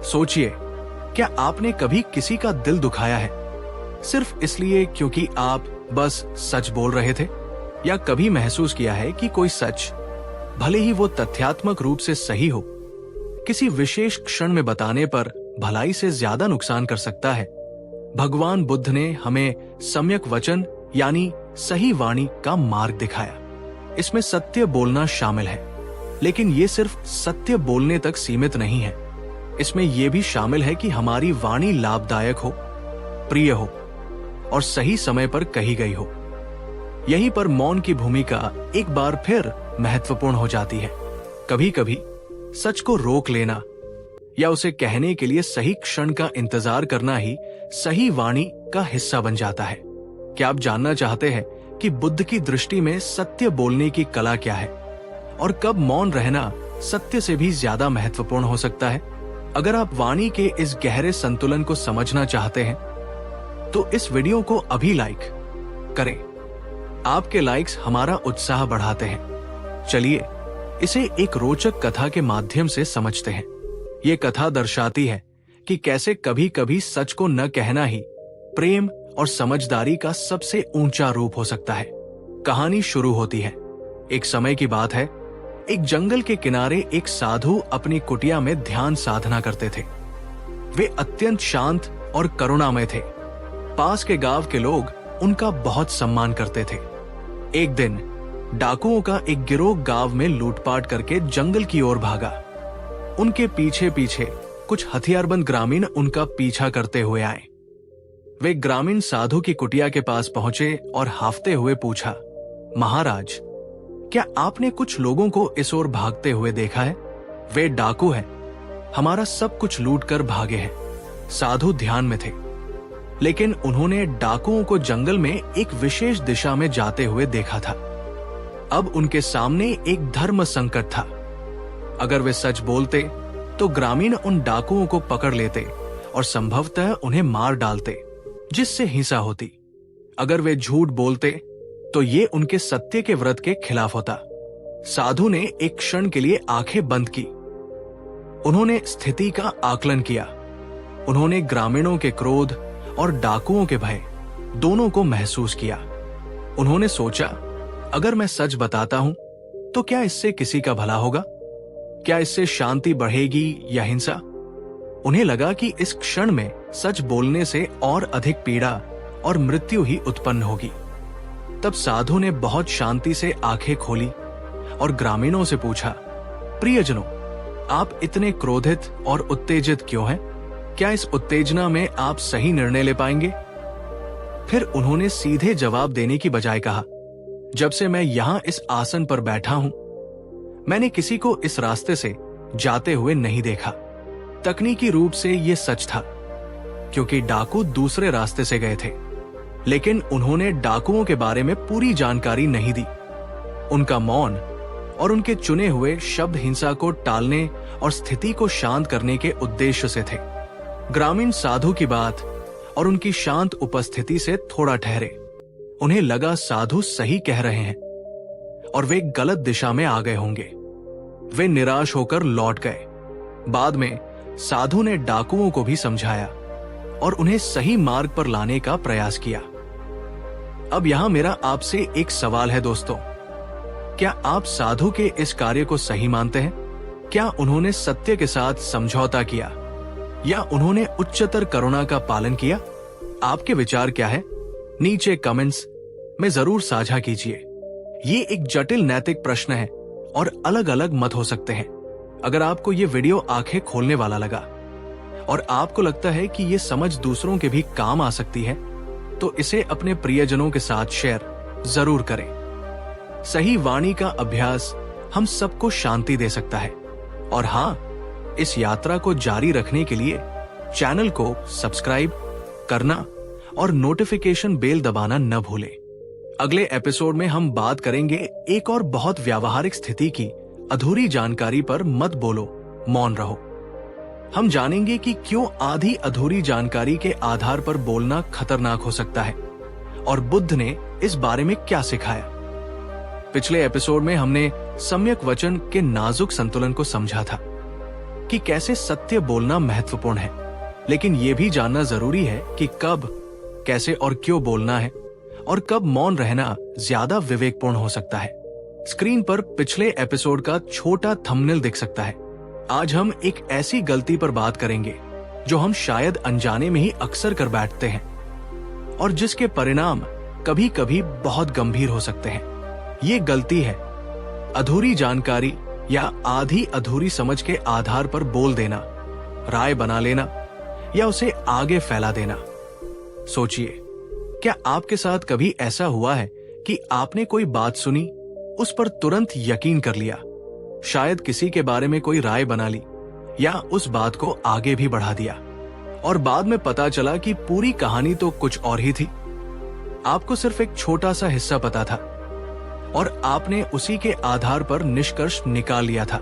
सोचिए, क्या आपने कभी किसी का दिल दुखाया है सिर्फ इसलिए क्योंकि आप बस सच बोल रहे थे? या कभी महसूस किया है कि कोई सच, भले ही वो तथ्यात्मक रूप से सही हो, किसी विशेष क्षण में बताने पर भलाई से ज्यादा नुकसान कर सकता है? भगवान बुद्ध ने हमें सम्यक वचन यानी सही वाणी का मार्ग दिखाया। इसमें सत्य बोलना शामिल है, लेकिन ये सिर्फ सत्य बोलने तक सीमित नहीं है। इसमें यह भी शामिल है कि हमारी वाणी लाभदायक हो, प्रिय हो और सही समय पर कही गई हो। यहीं पर मौन की भूमिका एक बार फिर महत्वपूर्ण हो जाती है। कभी कभी सच को रोक लेना या उसे कहने के लिए सही क्षण का इंतजार करना ही सही वाणी का हिस्सा बन जाता है। क्या आप जानना चाहते हैं कि बुद्ध की दृष्टि में सत्य बोलने की कला क्या है और कब मौन रहना सत्य से भी ज्यादा महत्वपूर्ण हो सकता है? अगर आप वाणी के इस गहरे संतुलन को समझना चाहते हैं तो इस वीडियो को अभी लाइक करें। आपके लाइक्स हमारा उत्साह बढ़ाते हैं। चलिए इसे एक रोचक कथा के माध्यम से समझते हैं। ये कथा दर्शाती है कि कैसे कभी कभी सच को न कहना ही प्रेम और समझदारी का सबसे ऊंचा रूप हो सकता है। कहानी शुरू होती है। एक समय की बात है, एक जंगल के किनारे एक साधु अपनी कुटिया में ध्यान साधना करते थे। वे अत्यंत शांत और करुणामय थे। पास के गांव के लोग उनका बहुत सम्मान करते थे। एक दिन डाकुओं का एक गिरोह गांव में लूटपाट करके जंगल की ओर भागा। उनके पीछे पीछे कुछ हथियारबंद ग्रामीण उनका पीछा करते हुए आए। वे ग्रामीण साधु की कुटिया के पास पहुंचे और हाफते हुए पूछा, महाराज, क्या आपने कुछ लोगों को इस ओर भागते हुए देखा है? वे डाकू हैं, हमारा सब कुछ लूट कर भागे हैं। साधु ध्यान में थे, लेकिन उन्होंने डाकुओं को जंगल में एक विशेष दिशा में जाते हुए देखा था। अब उनके सामने एक धर्म संकट था। अगर वे सच बोलते तो ग्रामीण उन डाकुओं को पकड़ लेते और संभवतः उन्हें मार डालते, जिससे हिंसा होती। अगर वे झूठ बोलते तो ये उनके सत्य के व्रत के खिलाफ होता। साधु ने एक क्षण के लिए आंखें बंद की। उन्होंने स्थिति का आकलन किया। उन्होंने ग्रामीणों के क्रोध और डाकुओं के भय दोनों को महसूस किया। उन्होंने सोचा, अगर मैं सच बताता हूं तो क्या इससे किसी का भला होगा? क्या इससे शांति बढ़ेगी या हिंसा? उन्हें लगा कि इस क्षण में सच बोलने से और अधिक पीड़ा और मृत्यु ही उत्पन्न होगी। तब साधु ने बहुत शांति से आंखें खोली और ग्रामीणों से पूछा, प्रियजनों, आप इतने क्रोधित और उत्तेजित क्यों हैं? क्या इस उत्तेजना में आप सही निर्णय ले पाएंगे? फिर उन्होंने सीधे जवाब देने की बजाय कहा, जब से मैं यहां इस आसन पर बैठा हूं, मैंने किसी को इस रास्ते से जाते हुए नहीं देखा। तकनीकी रूप से यह सच था, क्योंकि डाकू दूसरे रास्ते से गए थे, लेकिन उन्होंने डाकुओं के बारे में पूरी जानकारी नहीं दी। उनका मौन और उनके चुने हुए शब्द हिंसा को टालने और स्थिति को शांत करने के उद्देश्य से थे। ग्रामीण साधु की बात और उनकी शांत उपस्थिति से थोड़ा ठहरे। उन्हें लगा साधु सही कह रहे हैं और वे गलत दिशा में आ गए होंगे। वे निराश होकर लौट गए। बाद में साधु ने डाकुओं को भी समझाया और उन्हें सही मार्ग पर लाने का प्रयास किया। अब यहां मेरा आपसे एक सवाल है दोस्तों, क्या आप साधु के इस कार्य को सही मानते हैं? क्या उन्होंने सत्य के साथ समझौता किया या उन्होंने उच्चतर करुणा का पालन किया? आपके विचार क्या है? नीचे कमेंट्स में जरूर साझा कीजिए। ये एक जटिल नैतिक प्रश्न है और अलग अलग मत हो सकते हैं, अगर आपको ये वीडियो आंखें खोलने वाला लगा और आपको लगता है कि ये समझ दूसरों के भी काम आ सकती है, तो इसे अपने प्रियजनों के साथ शेयर जरूर करें। सही वाणी का अभ्यास हम सबको शांति दे सकता है। और हाँ, इस यात्रा को जारी रखने के लिए चैनल को सब्सक्राइब करना और नोटिफिकेशन बेल दबाना न भूलें। अगले एपिसोड में हम बात करेंगे एक और बहुत व्यावहारिक स्थिति की, अधूरी जानकारी पर मत बोलो, मौन रहो। हम जानेंगे कि क्यों आधी अधूरी जानकारी के आधार पर बोलना खतरनाक हो सकता है और बुद्ध ने इस बारे में क्या सिखाया। पिछले एपिसोड में हमने सम्यक वचन के नाजुक संतुलन को समझा था कि कैसे सत्य बोलना महत्वपूर्ण है, लेकिन यह भी जानना जरूरी है कि कब, कैसे और क्यों बोलना है और कब मौन रहना ज्यादा विवेकपूर्ण हो सकता है। स्क्रीन पर पिछले एपिसोड का छोटा थंबनेल दिख सकता है। आज हम एक ऐसी गलती पर बात करेंगे जो हम शायद अनजाने में ही अक्सर कर बैठते हैं और जिसके परिणाम कभी कभी बहुत गंभीर हो सकते हैं। ये गलती है अधूरी जानकारी या आधी अधूरी समझ के आधार पर बोल देना, राय बना लेना या उसे आगे फैला देना। सोचिए, क्या आपके साथ कभी ऐसा हुआ है कि आपने कोई बात सुनी, उस पर तुरंत यकीन कर लिया, शायद किसी के बारे में कोई राय बना ली या उस बात को आगे भी बढ़ा दिया और बाद में पता चला कि पूरी कहानी तो कुछ और ही थी। आपको सिर्फ एक छोटा सा हिस्सा पता था और आपने उसी के आधार पर निष्कर्ष निकाल लिया था।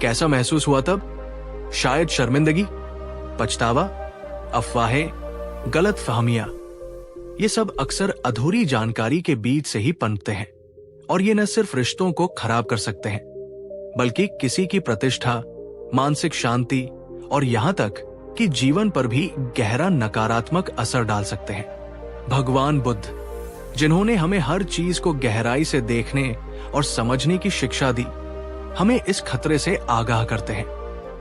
कैसा महसूस हुआ तब? शायद शर्मिंदगी, पछतावा, अफवाहें, गलत फहमियां। ये सब अक्सर अधूरी जानकारी के बीच से ही पनपते हैं और ये न सिर्फ रिश्तों को खराब कर सकते हैं, बल्कि किसी की प्रतिष्ठा, मानसिक शांति और यहां तक कि जीवन पर भी गहरा नकारात्मक असर डाल सकते हैं। भगवान बुद्ध, जिन्होंने हमें हर चीज को गहराई से देखने और समझने की शिक्षा दी, हमें इस खतरे से आगाह करते हैं।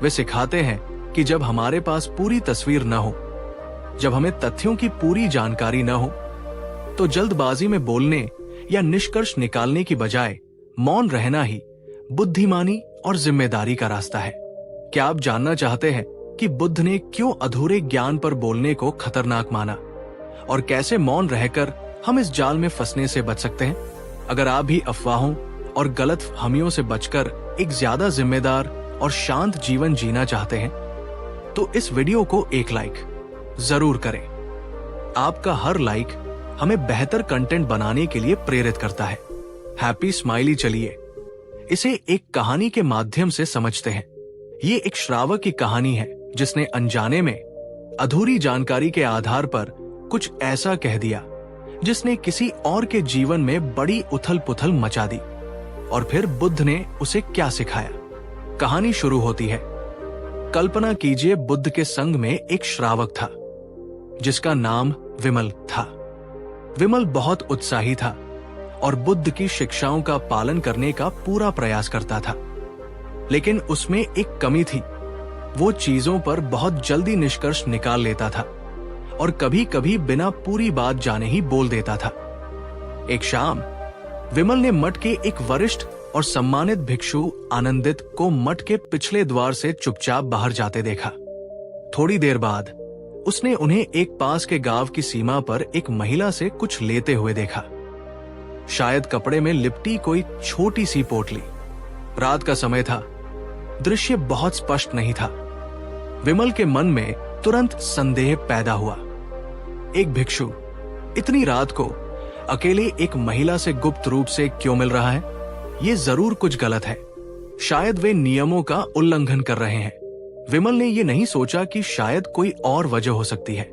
वे सिखाते हैं कि जब हमारे पास पूरी तस्वीर न हो, जब हमें तथ्यों की पूरी जानकारी न हो, तो जल्दबाजी में बोलने या निष्कर्ष निकालने की बजाय मौन रहना ही बुद्धिमानी और जिम्मेदारी का रास्ता है। क्या आप जानना चाहते हैं कि बुद्ध ने क्यों अधूरे ज्ञान पर बोलने को खतरनाक माना और कैसे मौन रहकर हम इस जाल में फंसने से बच सकते हैं? अगर आप भी अफवाहों और गलत फहमियों से बचकर एक ज्यादा जिम्मेदार और शांत जीवन जीना चाहते हैं, तो इस वीडियो को एक लाइक जरूर करें। आपका हर लाइक हमें बेहतर कंटेंट बनाने के लिए प्रेरित करता है। Happy smiley. चलिए इसे एक कहानी के माध्यम से समझते हैं। ये एक श्रावक की कहानी है जिसने अनजाने में अधूरी जानकारी के आधार पर कुछ ऐसा कह दिया जिसने किसी और के जीवन में बड़ी उथल पुथल मचा दी। और फिर बुद्ध ने उसे क्या सिखाया। कहानी शुरू होती है। कल्पना कीजिए, बुद्ध के संग में एक श्रावक था जिसका नाम विमल था। विमल बहुत उत्साही था और बुद्ध की शिक्षाओं का पालन करने का पूरा प्रयास करता था, लेकिन उसमें एक कमी थी। वो चीजों पर बहुत जल्दी निष्कर्ष निकाल लेता था और कभी कभी बिना पूरी बात जाने ही बोल देता था। एक शाम विमल ने मठ के एक वरिष्ठ और सम्मानित भिक्षु आनंदित को मठ के पिछले द्वार से चुपचाप बाहर जाते देखा। थोड़ी देर बाद उसने उन्हें एक पास के गांव की सीमा पर एक महिला से कुछ लेते हुए देखा। शायद कपड़े में लिपटी कोई छोटी सी पोटली। रात का समय था, दृश्य बहुत स्पष्ट नहीं था। विमल के मन में तुरंत संदेह पैदा हुआ। एक भिक्षु इतनी रात को अकेले एक महिला से गुप्त रूप से क्यों मिल रहा है? ये जरूर कुछ गलत है। शायद वे नियमों का उल्लंघन कर रहे हैं। विमल ने ये नहीं सोचा कि शायद कोई और वजह हो सकती है।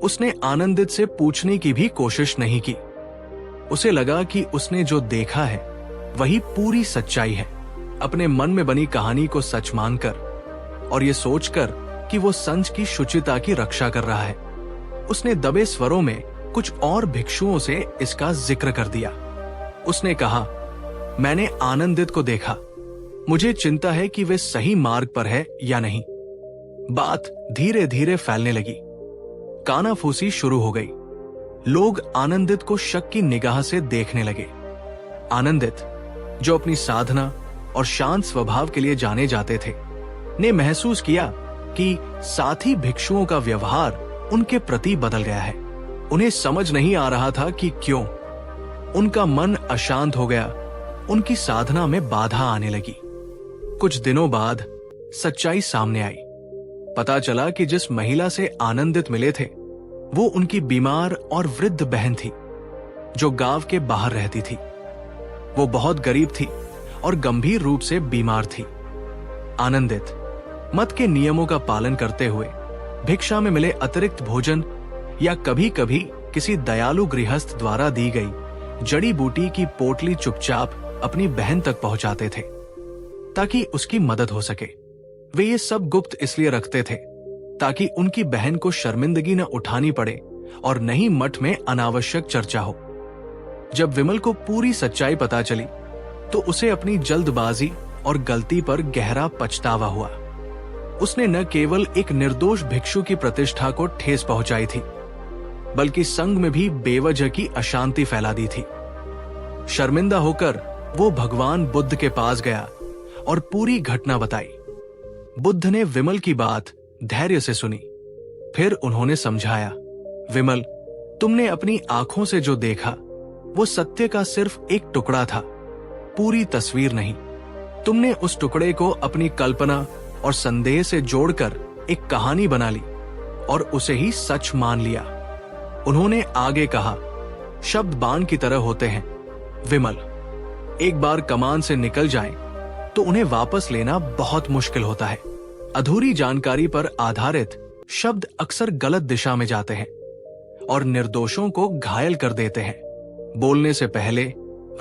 उसने आनंदित से पूछने की भी कोशिश नहीं की। उसे लगा कि उसने जो देखा है वही पूरी सच्चाई है। अपने मन में बनी कहानी को सच मानकर और ये सोचकर कि वो संच की शुचिता की रक्षा कर रहा है, उसने दबे स्वरों में कुछ और भिक्षुओं से इसका जिक्र कर दिया। उसने कहा, मैंने आनंदित को देखा, मुझे चिंता है कि वे सही मार्ग पर है या नहीं। बात धीरे धीरे फैलने लगी। कानाफूसी शुरू हो गई। लोग आनंदित को शक की निगाह से देखने लगे। आनंदित, जो अपनी साधना और शांत स्वभाव के लिए जाने जाते थे, ने महसूस किया कि साथी भिक्षुओं का व्यवहार उनके प्रति बदल गया है। उन्हें समझ नहीं आ रहा था कि क्यों। उनका मन अशांत हो गया, उनकी साधना में बाधा आने लगी। कुछ दिनों बाद सच्चाई सामने आई। पता चला कि जिस महिला से आनंदित मिले थे वो उनकी बीमार और वृद्ध बहन थी जो गांव के बाहर रहती थी। वो बहुत गरीब थी और गंभीर रूप से बीमार थी। आनंदित मत के नियमों का पालन करते हुए भिक्षा में मिले अतिरिक्त भोजन या कभी कभी किसी दयालु गृहस्थ द्वारा दी गई जड़ी बूटी की पोटली चुपचाप अपनी बहन तक पहुंचाते थे ताकि उसकी मदद हो सके। वे ये सब गुप्त इसलिए रखते थे ताकि उनकी बहन को शर्मिंदगी न उठानी पड़े और न ही मठ में अनावश्यक चर्चा हो। जब विमल को पूरी सच्चाई पता चली तो उसे अपनी जल्दबाजी और गलती पर गहरा पछतावा हुआ। उसने न केवल एक निर्दोष भिक्षु की प्रतिष्ठा को ठेस पहुंचाई थी बल्कि संघ में भी बेवजह की अशांति फैला दी थी। शर्मिंदा होकर वो भगवान बुद्ध के पास गया और पूरी घटना बताई। बुद्ध ने विमल की बात धैर्य से सुनी। फिर उन्होंने समझाया, विमल, तुमने अपनी आंखों से जो देखा वो सत्य का सिर्फ एक टुकड़ा था, पूरी तस्वीर नहीं। तुमने उस टुकड़े को अपनी कल्पना और संदेह से जोड़कर एक कहानी बना ली और उसे ही सच मान लिया। उन्होंने आगे कहा, शब्द बाण की तरह होते हैं विमल, एक बार कमान से निकल जाएं तो उन्हें वापस लेना बहुत मुश्किल होता है। अधूरी जानकारी पर आधारित शब्द अक्सर गलत दिशा में जाते हैं और निर्दोषों को घायल कर देते हैं। बोलने से पहले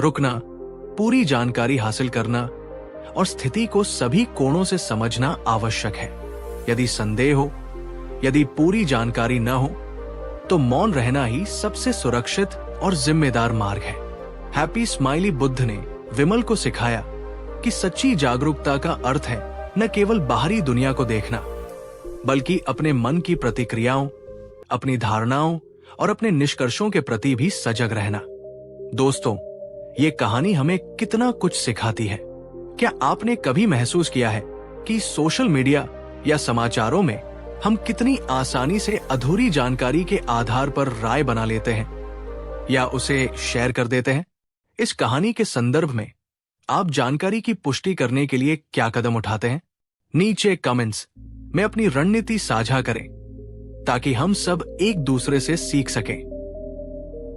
रुकना, पूरी जानकारी हासिल करना और स्थिति को सभी कोणों से समझना आवश्यक है। यदि संदेह हो, यदि पूरी जानकारी न हो तो मौन रहना ही सबसे सुरक्षित और जिम्मेदार मार्ग है। हैप्पी स्माइली बुद्ध ने विमल को सिखाया कि सच्ची जागरूकता का अर्थ है न केवल बाहरी दुनिया को देखना बल्कि अपने मन की प्रतिक्रियाओं, अपनी धारणाओं और अपने निष्कर्षों के प्रति भी सजग रहना। दोस्तों, ये कहानी हमें कितना कुछ सिखाती है। क्या आपने कभी महसूस किया है कि सोशल मीडिया या समाचारों में हम कितनी आसानी से अधूरी जानकारी के आधार पर राय बना लेते हैं या उसे शेयर कर देते हैं? इस कहानी के संदर्भ में आप जानकारी की पुष्टि करने के लिए क्या कदम उठाते हैं? नीचे कमेंट्स में अपनी रणनीति साझा करें ताकि हम सब एक दूसरे से सीख सकें।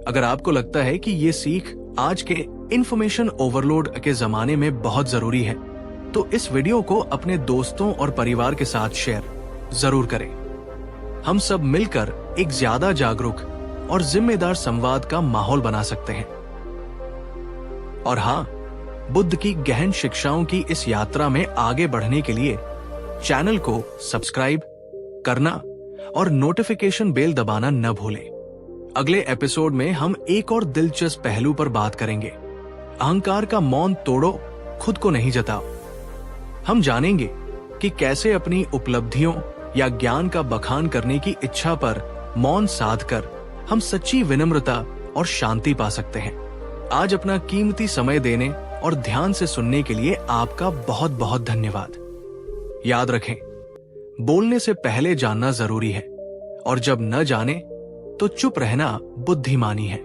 अगर आपको लगता है कि ये सीख आज के इंफॉर्मेशन ओवरलोड के जमाने में बहुत जरूरी है तो इस वीडियो को अपने दोस्तों और परिवार के साथ शेयर जरूर करें। हम सब मिलकर एक ज्यादा जागरूक और जिम्मेदार संवाद का माहौल बना सकते हैं। और हाँ, बुद्ध की गहन शिक्षाओं की इस यात्रा में आगे बढ़ने के लिए चैनल को सब्सक्राइब करना और नोटिफिकेशन बेल दबाना न भूलें। अगले एपिसोड में हम एक और दिलचस्प पहलू पर बात करेंगे। अहंकार का मौन तोड़ो, खुद को नहीं जताओ। हम जानेंगे कि कैसे अपनी उपलब्धियों या ज्ञान का बखान करने की इच्छा पर मौन साधकर हम सच्ची विनम्रता और शांति पा सकते हैं। आज अपना कीमती समय देने और ध्यान से सुनने के लिए आपका बहुत बहुत धन्यवाद। याद रखें, बोलने से पहले जानना जरूरी है और जब न जाने तो चुप रहना बुद्धिमानी है।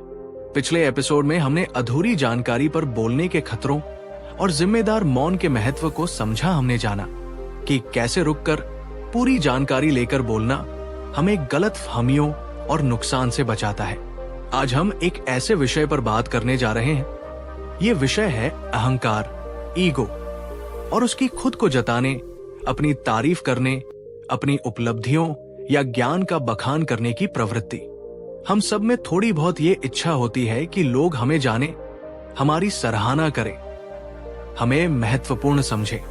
पिछले एपिसोड में हमने अधूरी जानकारी पर बोलने के खतरों और जिम्मेदार मौन के महत्व को समझा। हमने जाना कि कैसे रुककर पूरी जानकारी लेकर बोलना हमें गलत फहमियों और नुकसान से बचाता है। आज हम एक ऐसे विषय पर बात करने जा रहे हैं। ये विषय है अहंकार, ईगो और उसकी खुद को जताने, अपनी तारीफ करने, अपनी उपलब्धियों या ज्ञान का बखान करने की प्रवृत्ति। हम सब में थोड़ी बहुत ये इच्छा होती है कि लोग हमें जाने, हमारी सराहना करें, हमें महत्वपूर्ण समझे।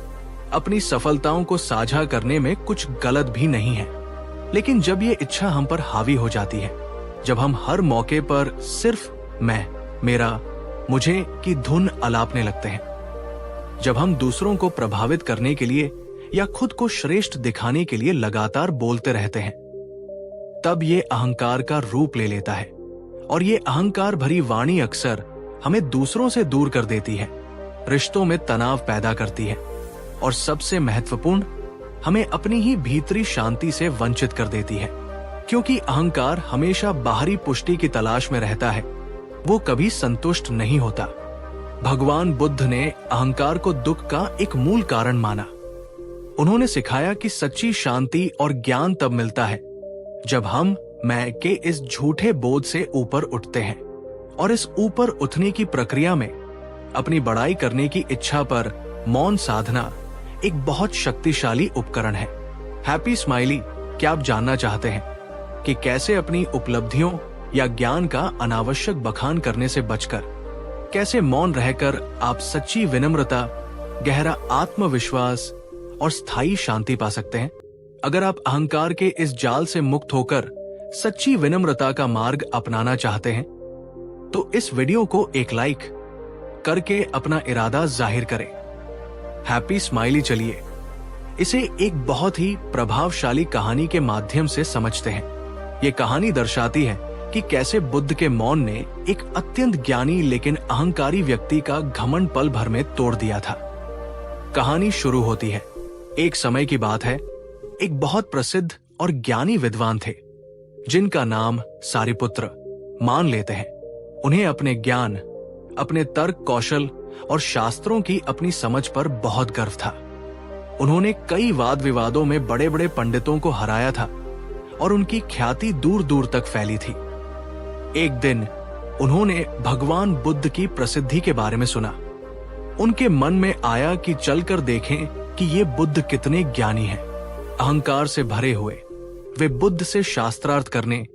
अपनी सफलताओं को साझा करने में कुछ गलत भी नहीं है, लेकिन जब ये इच्छा हम पर हावी हो जाती है, जब हम हर मौके पर सिर्फ मैं, मेरा, मुझे की धुन अलापने लगते हैं, जब हम दूसरों को प्रभावित करने के लिए या खुद को श्रेष्ठ दिखाने के लिए लगातार बोलते रहते हैं, तब ये अहंकार का रूप ले लेता है। और ये अहंकार भरी वाणी अक्सर हमें दूसरों से दूर कर देती है। रिश्तों में तनाव पैदा करती है और सबसे महत्वपूर्ण, हमें अपनी ही भीतरी शांति से वंचित कर देती है। क्योंकि अहंकार हमेशा बाहरी पुष्टि की तलाश में रहता है, वो कभी संतुष्ट नहीं होता। भगवान बुद्ध ने अहंकार को दुख का एक मूल कारण माना। उन्होंने सिखाया कि सच्ची शांति और ज्ञान तब मिलता है जब हम मैं के इस झूठे बोझ से ऊपर उठते हैं। और इस ऊपर उठने की प्रक्रिया में अपनी बड़ाई करने की इच्छा पर मौन साधना एक बहुत शक्तिशाली उपकरण है। हैप्पी स्माइली, क्या आप जानना चाहते हैं कि कैसे अपनी उपलब्धियों या ज्ञान का अनावश्यक बखान करने से बचकर, कैसे मौन रहकर आप सच्ची विनम्रता, गहरा आत्मविश्वास और स्थायी शांति पा सकते हैं? अगर आप अहंकार के इस जाल से मुक्त होकर सच्ची विनम्रता का मार्ग अपनाना चाहते हैं तो इस वीडियो को एक लाइक करके अपना इरादा जाहिर करें। हैप्पी स्माइली, चलिए इसे एक बहुत ही प्रभावशाली कहानी के माध्यम से समझते हैं। ये कहानी दर्शाती है कि कैसे बुद्ध के मौन ने एक अत्यंत ज्ञानी लेकिन अहंकारी व्यक्ति का घमंड पल भर में तोड़ दिया था। कहानी शुरू होती है। एक समय की बात है, एक बहुत प्रसिद्ध और ज्ञानी विद्वान थे जिनका नाम सारिपुत्र। मान लेते हैं उन्हें अपने ज्ञान, अपने तर्क कौशल और शास्त्रों की अपनी समझ पर बहुत गर्व था। उन्होंने कई वाद विवादों में बड़े बड़े पंडितों को हराया था और उनकी ख्याति दूर दूर तक फैली थी। एक दिन उन्होंने भगवान बुद्ध की प्रसिद्धि के बारे में सुना। उनके मन में आया कि चलकर देखें कि ये बुद्ध कितने ज्ञानी हैं। अहंकार से भरे हुए वे बुद्ध से शास्त्रार्थ करने,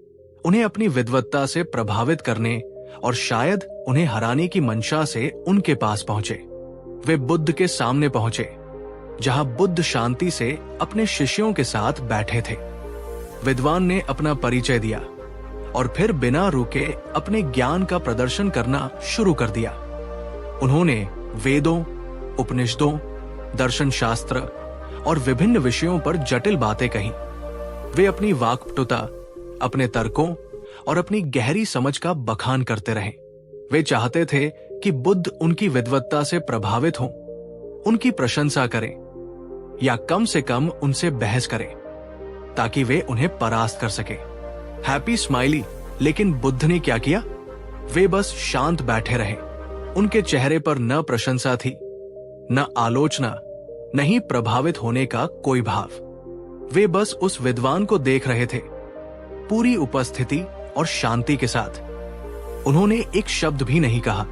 उन्हें अपनी विद्वत्ता से प्रभावित करने और शायद उन्हें हराने की मंशा से उनके पास पहुंचे। वे बुद्ध के सामने पहुंचे जहां बुद्ध शांति से अपने शिष्यों के साथ बैठे थे। विद्वान ने अपना परिचय दिया और फिर बिना रुके अपने ज्ञान का प्रदर्शन करना शुरू कर दिया। उन्होंने वेदों, उपनिषदों, दर्शन शास्त्र और विभिन्न विषयों पर जटिल बातें कही। वे अपनी वाक्पटुता, अपने तर्कों और अपनी गहरी समझ का बखान करते रहे। वे चाहते थे कि बुद्ध उनकी विद्वत्ता से प्रभावित हों, उनकी प्रशंसा करें या कम से कम उनसे बहस करें ताकि वे उन्हें परास्त कर सके। हैप्पी स्माइली, लेकिन बुद्ध ने क्या किया? वे बस शांत बैठे रहे। उनके चेहरे पर न प्रशंसा थी, न आलोचना, न ही प्रभावित होने का कोई भाव। वे बस उस विद्वान को देख रहे थे, पूरी उपस्थिति और शांति के साथ। उन्होंने एक शब्द भी नहीं कहा।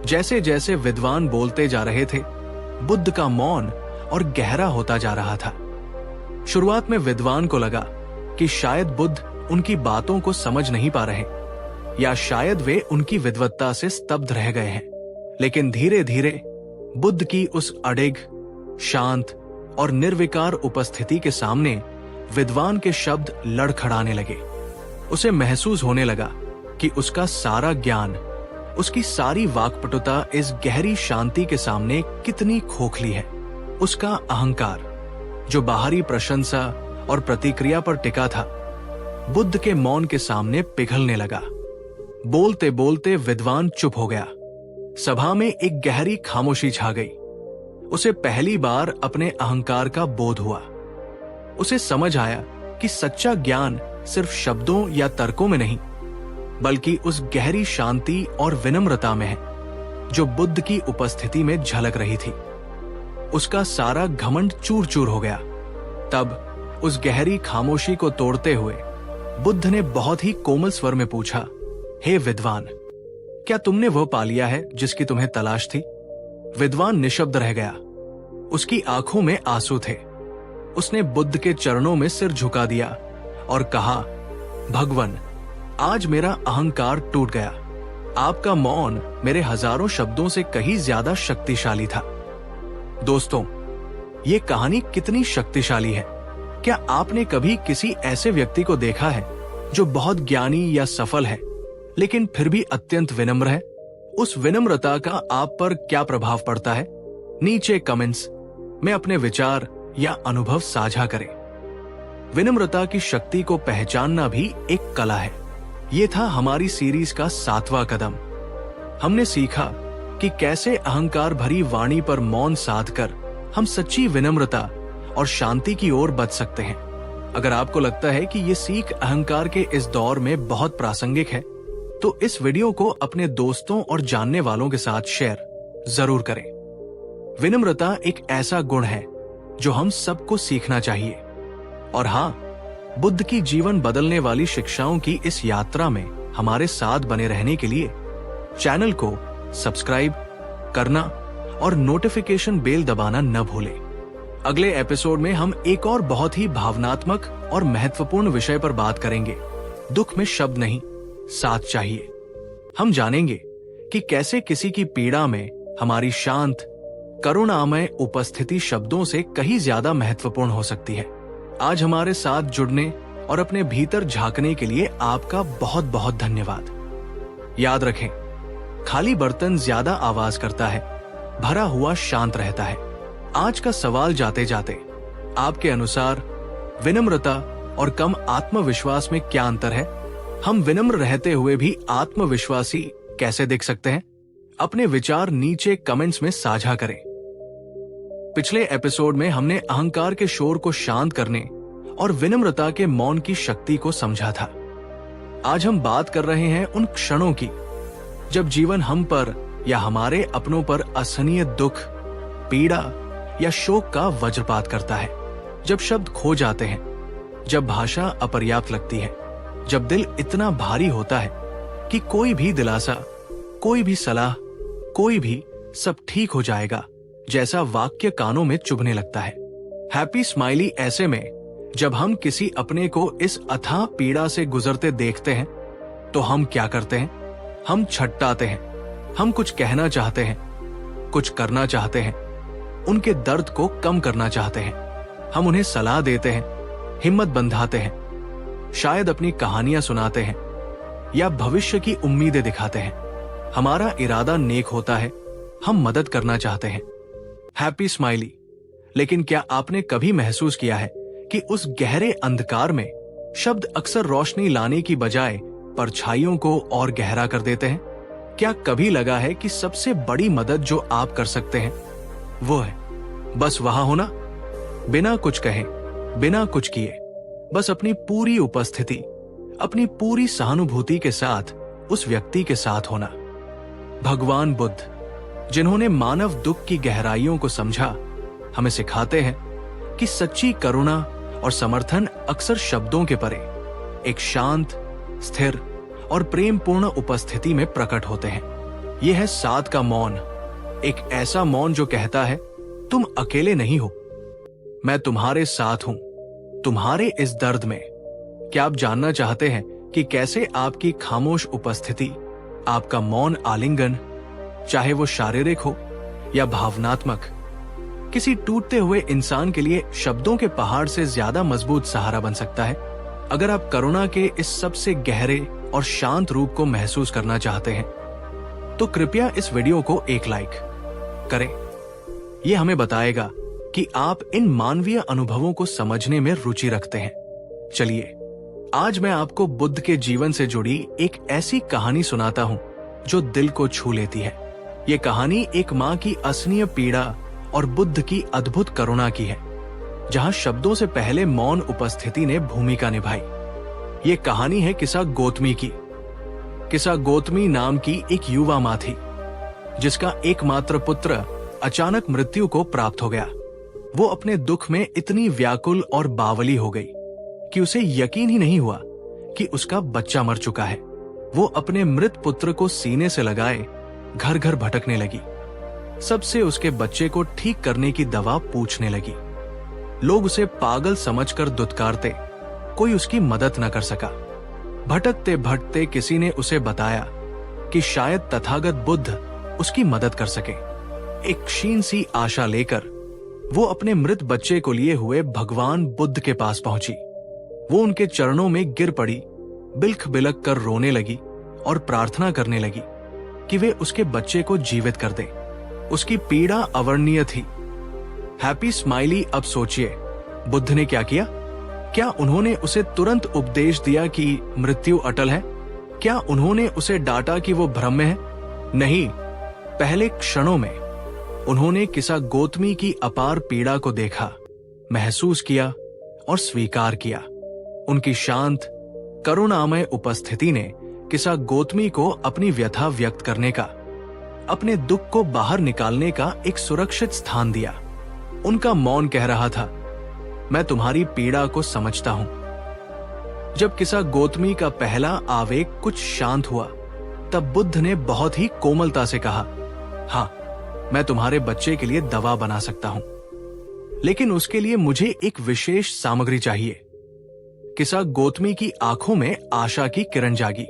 जैसे जैसे विद्वान बोलते जा रहे थे, बुद्ध का मौन और गहरा होता जा रहा था। शुरुआत में विद्वान को लगा कि शायद बुद्ध उनकी बातों को समझ नहीं पा रहे या शायद वे उनकी विद्वत्ता से स्तब्ध रह गए हैं। लेकिन धीरे धीरे बुद्ध की उस अडिग, शांत और निर्विकार उपस्थिति के सामने विद्वान के शब्द लड़खड़ाने लगे। उसे महसूस होने लगा कि उसका सारा ज्ञान, उसकी सारी वाक्पटुता इस गहरी शांति के सामने कितनी खोखली है। उसका अहंकार, जो बाहरी प्रशंसा और प्रतिक्रिया पर टिका था, बुद्ध के मौन के सामने पिघलने लगा। बोलते बोलते विद्वान चुप हो गया। सभा में एक गहरी खामोशी छा गई। उसे पहली बार अपने अहंकार का बोध हुआ। उसे समझ आया कि सच्चा ज्ञान सिर्फ शब्दों या तर्कों में नहीं, बल्कि उस गहरी शांति और विनम्रता में है जो बुद्ध की उपस्थिति में झलक रही थी। उसका सारा घमंड चूर चूर हो गया। तब उस गहरी खामोशी को तोड़ते हुए बुद्ध ने बहुत ही कोमल स्वर में पूछा, हे विद्वान, क्या तुमने वह पा लिया है जिसकी तुम्हें तलाश थी? विद्वान निशब्द रह गया। उसकी आंखों में आंसू थे। उसने बुद्ध के चरणों में सिर झुका दिया और कहा, भगवन, आज मेरा अहंकार टूट गया। आपका मौन मेरे हजारों शब्दों से कहीं ज्यादा शक्तिशाली था। दोस्तों, ये कहानी कितनी शक्तिशाली है। क्या आपने कभी किसी ऐसे व्यक्ति को देखा है जो बहुत ज्ञानी या सफल है लेकिन फिर भी अत्यंत विनम्र है? उस विनम्रता का आप पर क्या प्रभाव पड़ता है? नीचे कमेंट्स में अपने विचार या अनुभव साझा करें। विनम्रता की शक्ति को पहचानना भी एक कला है। ये था हमारी सीरीज का 7वां कदम। हमने सीखा कि कैसे अहंकार भरी वाणी पर मौन साधकर हम सच्ची विनम्रता और शांति की ओर बच सकते हैं। अगर आपको लगता है कि ये सीख अहंकार के इस दौर में बहुत प्रासंगिक है, तो इस वीडियो को अपने दोस्तों और जानने वालों के साथ शेयर जरूर करें। विनम्रता एक ऐसा गुण है जो हम सबको सीखना चाहिए। और हाँ, बुद्ध की जीवन बदलने वाली शिक्षाओं की इस यात्रा में हमारे साथ बने रहने के लिए चैनल को सब्सक्राइब करना और नोटिफिकेशन बेल दबाना न भूलें। अगले एपिसोड में हम एक और बहुत ही भावनात्मक और महत्वपूर्ण विषय पर बात करेंगे। दुख में शब्द नहीं, साथ चाहिए। हम जानेंगे कि कैसे किसी की पीड़ा में हमारी शांत, करुणामय उपस्थिति शब्दों से कहीं ज्यादा महत्वपूर्ण हो सकती है। आज हमारे साथ जुड़ने और अपने भीतर झांकने के लिए आपका बहुत बहुत धन्यवाद। याद रखें, खाली बर्तन ज्यादा आवाज करता है, भरा हुआ शांत रहता है। आज का सवाल जाते जाते, आपके अनुसार विनम्रता और कम आत्मविश्वास में क्या अंतर है? हम विनम्र रहते हुए भी आत्मविश्वासी कैसे दिख सकते हैं? अपने विचार नीचे कमेंट्स में साझा करें। पिछले एपिसोड में हमने अहंकार के शोर को शांत करने और विनम्रता के मौन की शक्ति को समझा था। आज हम बात कर रहे हैं उन क्षणों की जब जीवन हम पर या हमारे अपनों पर असहनीय दुख, पीड़ा या शोक का वज्रपात करता है। जब शब्द खो जाते हैं, जब भाषा अपर्याप्त लगती है, जब दिल इतना भारी होता है कि कोई भी दिलासा, कोई भी सलाह, कोई भी सब ठीक हो जाएगा जैसा वाक्य कानों में चुभने लगता है। हैप्पी स्माइली ऐसे में जब हम किसी अपने को इस अथाह पीड़ा से गुजरते देखते हैं तो हम क्या करते हैं? हम छटपटाते हैं, हम कुछ कहना चाहते हैं, कुछ करना चाहते हैं, उनके दर्द को कम करना चाहते हैं। हम उन्हें सलाह देते हैं, हिम्मत बंधाते हैं, शायद अपनी कहानियां सुनाते हैं या भविष्य की उम्मीदें दिखाते हैं। हमारा इरादा नेक होता है, हम मदद करना चाहते हैं। Happy smiley. लेकिन क्या आपने कभी महसूस किया है कि उस गहरे अंधकार में शब्द अक्सर रोशनी लाने की बजाय परछाइयों को और गहरा कर देते हैं? क्या कभी लगा है कि सबसे बड़ी मदद जो आप कर सकते हैं वो है बस वहां होना, बिना कुछ कहे, बिना कुछ किए, बस अपनी पूरी उपस्थिति, अपनी पूरी सहानुभूति के साथ उस व्यक्ति के साथ होना। भगवान बुद्ध, जिन्होंने मानव दुख की गहराइयों को समझा, हमें सिखाते हैं कि सच्ची करुणा और समर्थन अक्सर शब्दों के परे एक शांत, स्थिर और प्रेमपूर्ण उपस्थिति में प्रकट होते हैं। यह है साथ का मौन, एक ऐसा मौन जो कहता है, तुम अकेले नहीं हो, मैं तुम्हारे साथ हूं, तुम्हारे इस दर्द में। क्या आप जानना चाहते हैं कि कैसे आपकी खामोश उपस्थिति, आपका मौन आलिंगन, चाहे वो शारीरिक हो या भावनात्मक, किसी टूटते हुए इंसान के लिए शब्दों के पहाड़ से ज्यादा मजबूत सहारा बन सकता है? अगर आप करुणा के इस सबसे गहरे और शांत रूप को महसूस करना चाहते हैं तो कृपया इस वीडियो को एक लाइक करें। यह हमें बताएगा कि आप इन मानवीय अनुभवों को समझने में रुचि रखते हैं। चलिए, आज मैं आपको बुद्ध के जीवन से जुड़ी एक ऐसी कहानी सुनाता हूं जो दिल को छू लेती है। ये कहानी एक मां की असहनीय पीड़ा और बुद्ध की अद्भुत करुणा की है, जहां शब्दों से पहले मौन उपस्थिति ने भूमिका निभाई। ये कहानी है किसा गौतमी की। किसा गौतमी नाम की एक युवा मां थी जिसका एकमात्र पुत्र अचानक मृत्यु को प्राप्त हो गया। वो अपने दुख में इतनी व्याकुल और बावली हो गई कि उसे यकीन ही नहीं हुआ कि उसका बच्चा मर चुका है। वो अपने मृत पुत्र को सीने से लगाए घर घर भटकने लगी। सबसे उसके बच्चे को ठीक करने की दवा पूछने लगी। लोग उसे पागल समझकर दुत्कारते, कोई उसकी मदद न कर सका। भटकते भटकते किसी ने उसे बताया कि शायद तथागत बुद्ध उसकी मदद कर सके। एक क्षीण सी आशा लेकर वो अपने मृत बच्चे को लिए हुए भगवान बुद्ध के पास पहुंची। वो उनके चरणों में गिर पड़ी, बिलख बिलख कर रोने लगी और प्रार्थना करने लगी कि वे उसके बच्चे को जीवित कर दे। उसकी पीड़ा अवर्णनीय थी। हैप्पी स्माइली, अब सोचिए, बुद्ध ने क्या किया? क्या उन्होंने उसे तुरंत उपदेश दिया कि मृत्यु अटल है? क्या उन्होंने उसे डांटा कि वो भ्रम में है? नहीं, पहले क्षणों में उन्होंने किसा गौतमी की अपार पीड़ा को देखा, महसूस किया और स्वीकार किया। उनकी शांत, करुणामय उपस्थिति ने किसा गौतमी को अपनी व्यथा व्यक्त करने का, अपने दुख को बाहर निकालने का एक सुरक्षित स्थान दिया। उनका मौन कह रहा था, मैं तुम्हारी पीड़ा को समझता हूं। जब किसा गौतमी का पहला आवेग कुछ शांत हुआ, तब बुद्ध ने बहुत ही कोमलता से कहा, हाँ, मैं तुम्हारे बच्चे के लिए दवा बना सकता हूं, लेकिन उसके लिए मुझे एक विशेष सामग्री चाहिए। किसा गौतमी की आंखों में आशा की किरण जागी।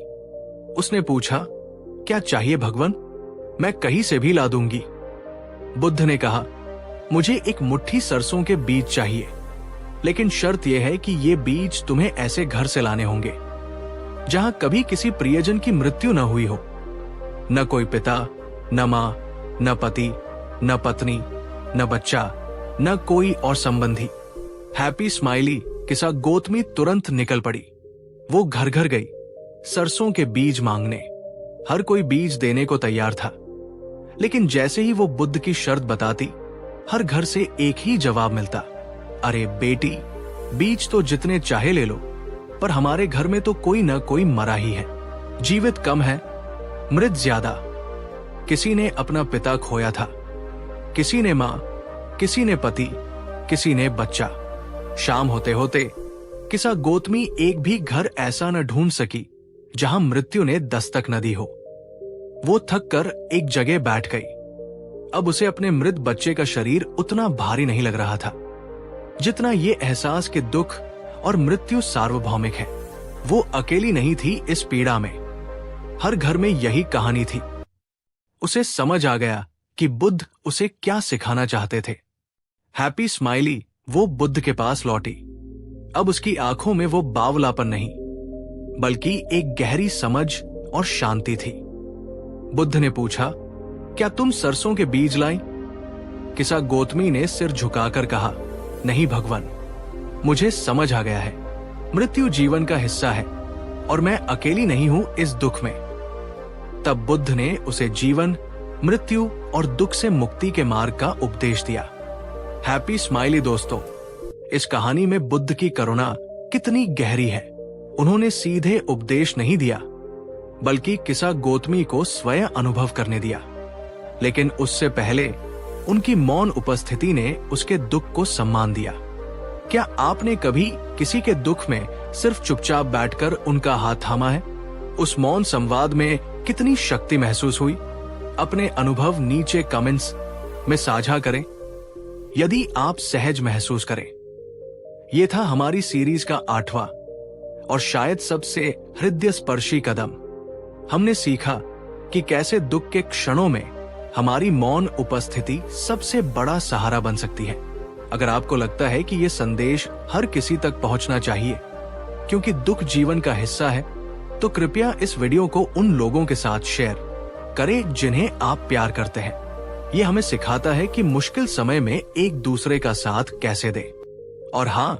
उसने पूछा, क्या चाहिए भगवान? मैं कहीं से भी ला दूंगी। बुद्ध ने कहा, मुझे एक मुट्ठी सरसों के बीज चाहिए, लेकिन शर्त यह है कि ये बीज तुम्हें ऐसे घर से लाने होंगे जहां कभी किसी प्रियजन की मृत्यु न हुई हो, न कोई पिता, न मां, न पति, न पत्नी, न बच्चा, न कोई और संबंधी। हैप्पी स्माइली किसा गौतमी तुरंत निकल पड़ी। वो घर घर गई, सरसों के बीज मांगने। हर कोई बीज देने को तैयार था, लेकिन जैसे ही वो बुद्ध की शर्त बताती, हर घर से एक ही जवाब मिलता, अरे बेटी, बीज तो जितने चाहे ले लो, पर हमारे घर में तो कोई न कोई मरा ही है। जीवित कम है, मृत ज्यादा। किसी ने अपना पिता खोया था, किसी ने मां, किसी ने पति, किसी ने बच्चा। शाम होते होते किसा गौतमी एक भी घर ऐसा न ढूंढ सकी जहां मृत्यु ने दस्तक न दी हो। वो थक कर एक जगह बैठ गई। अब उसे अपने मृत बच्चे का शरीर उतना भारी नहीं लग रहा था जितना ये एहसास कि दुख और मृत्यु सार्वभौमिक है। वो अकेली नहीं थी इस पीड़ा में, हर घर में यही कहानी थी। उसे समझ आ गया कि बुद्ध उसे क्या सिखाना चाहते थे। हैप्पी स्माइली वो बुद्ध के पास लौटी। अब उसकी आंखों में वो बावलापन नहीं, बल्कि एक गहरी समझ और शांति थी। बुद्ध ने पूछा, क्या तुम सरसों के बीज लाई? किसा गौतमी ने सिर झुकाकर कहा, नहीं भगवान, मुझे समझ आ गया है, मृत्यु जीवन का हिस्सा है और मैं अकेली नहीं हूं इस दुख में। तब बुद्ध ने उसे जीवन, मृत्यु और दुख से मुक्ति के मार्ग का उपदेश दिया। हैप्पी स्माइली दोस्तों, इस कहानी में बुद्ध की करुणा कितनी गहरी है। उन्होंने सीधे उपदेश नहीं दिया, बल्कि किसा गौतमी को स्वयं अनुभव करने दिया। लेकिन उससे पहले उनकी मौन उपस्थिति ने उसके दुख को सम्मान दिया। क्या आपने कभी किसी के दुख में सिर्फ चुपचाप बैठकर उनका हाथ थामा है? उस मौन संवाद में कितनी शक्ति महसूस हुई? अपने अनुभव नीचे कमेंट्स में साझा करें यदि आप सहज महसूस करें। यह था हमारी सीरीज का 8वां और शायद सबसे हृदय स्पर्शी कदम। हमने सीखा कि कैसे दुख के क्षणों में हमारी मौन उपस्थिति सबसे बड़ा सहारा बन सकती है। अगर आपको लगता है कि यह संदेश हर किसी तक पहुंचना चाहिए, क्योंकि दुख जीवन का हिस्सा है, तो कृपया इस वीडियो को उन लोगों के साथ शेयर करें जिन्हें आप प्यार करते हैं। ये हमें सिखाता है कि मुश्किल समय में एक दूसरे का साथ कैसे दें। और हाँ,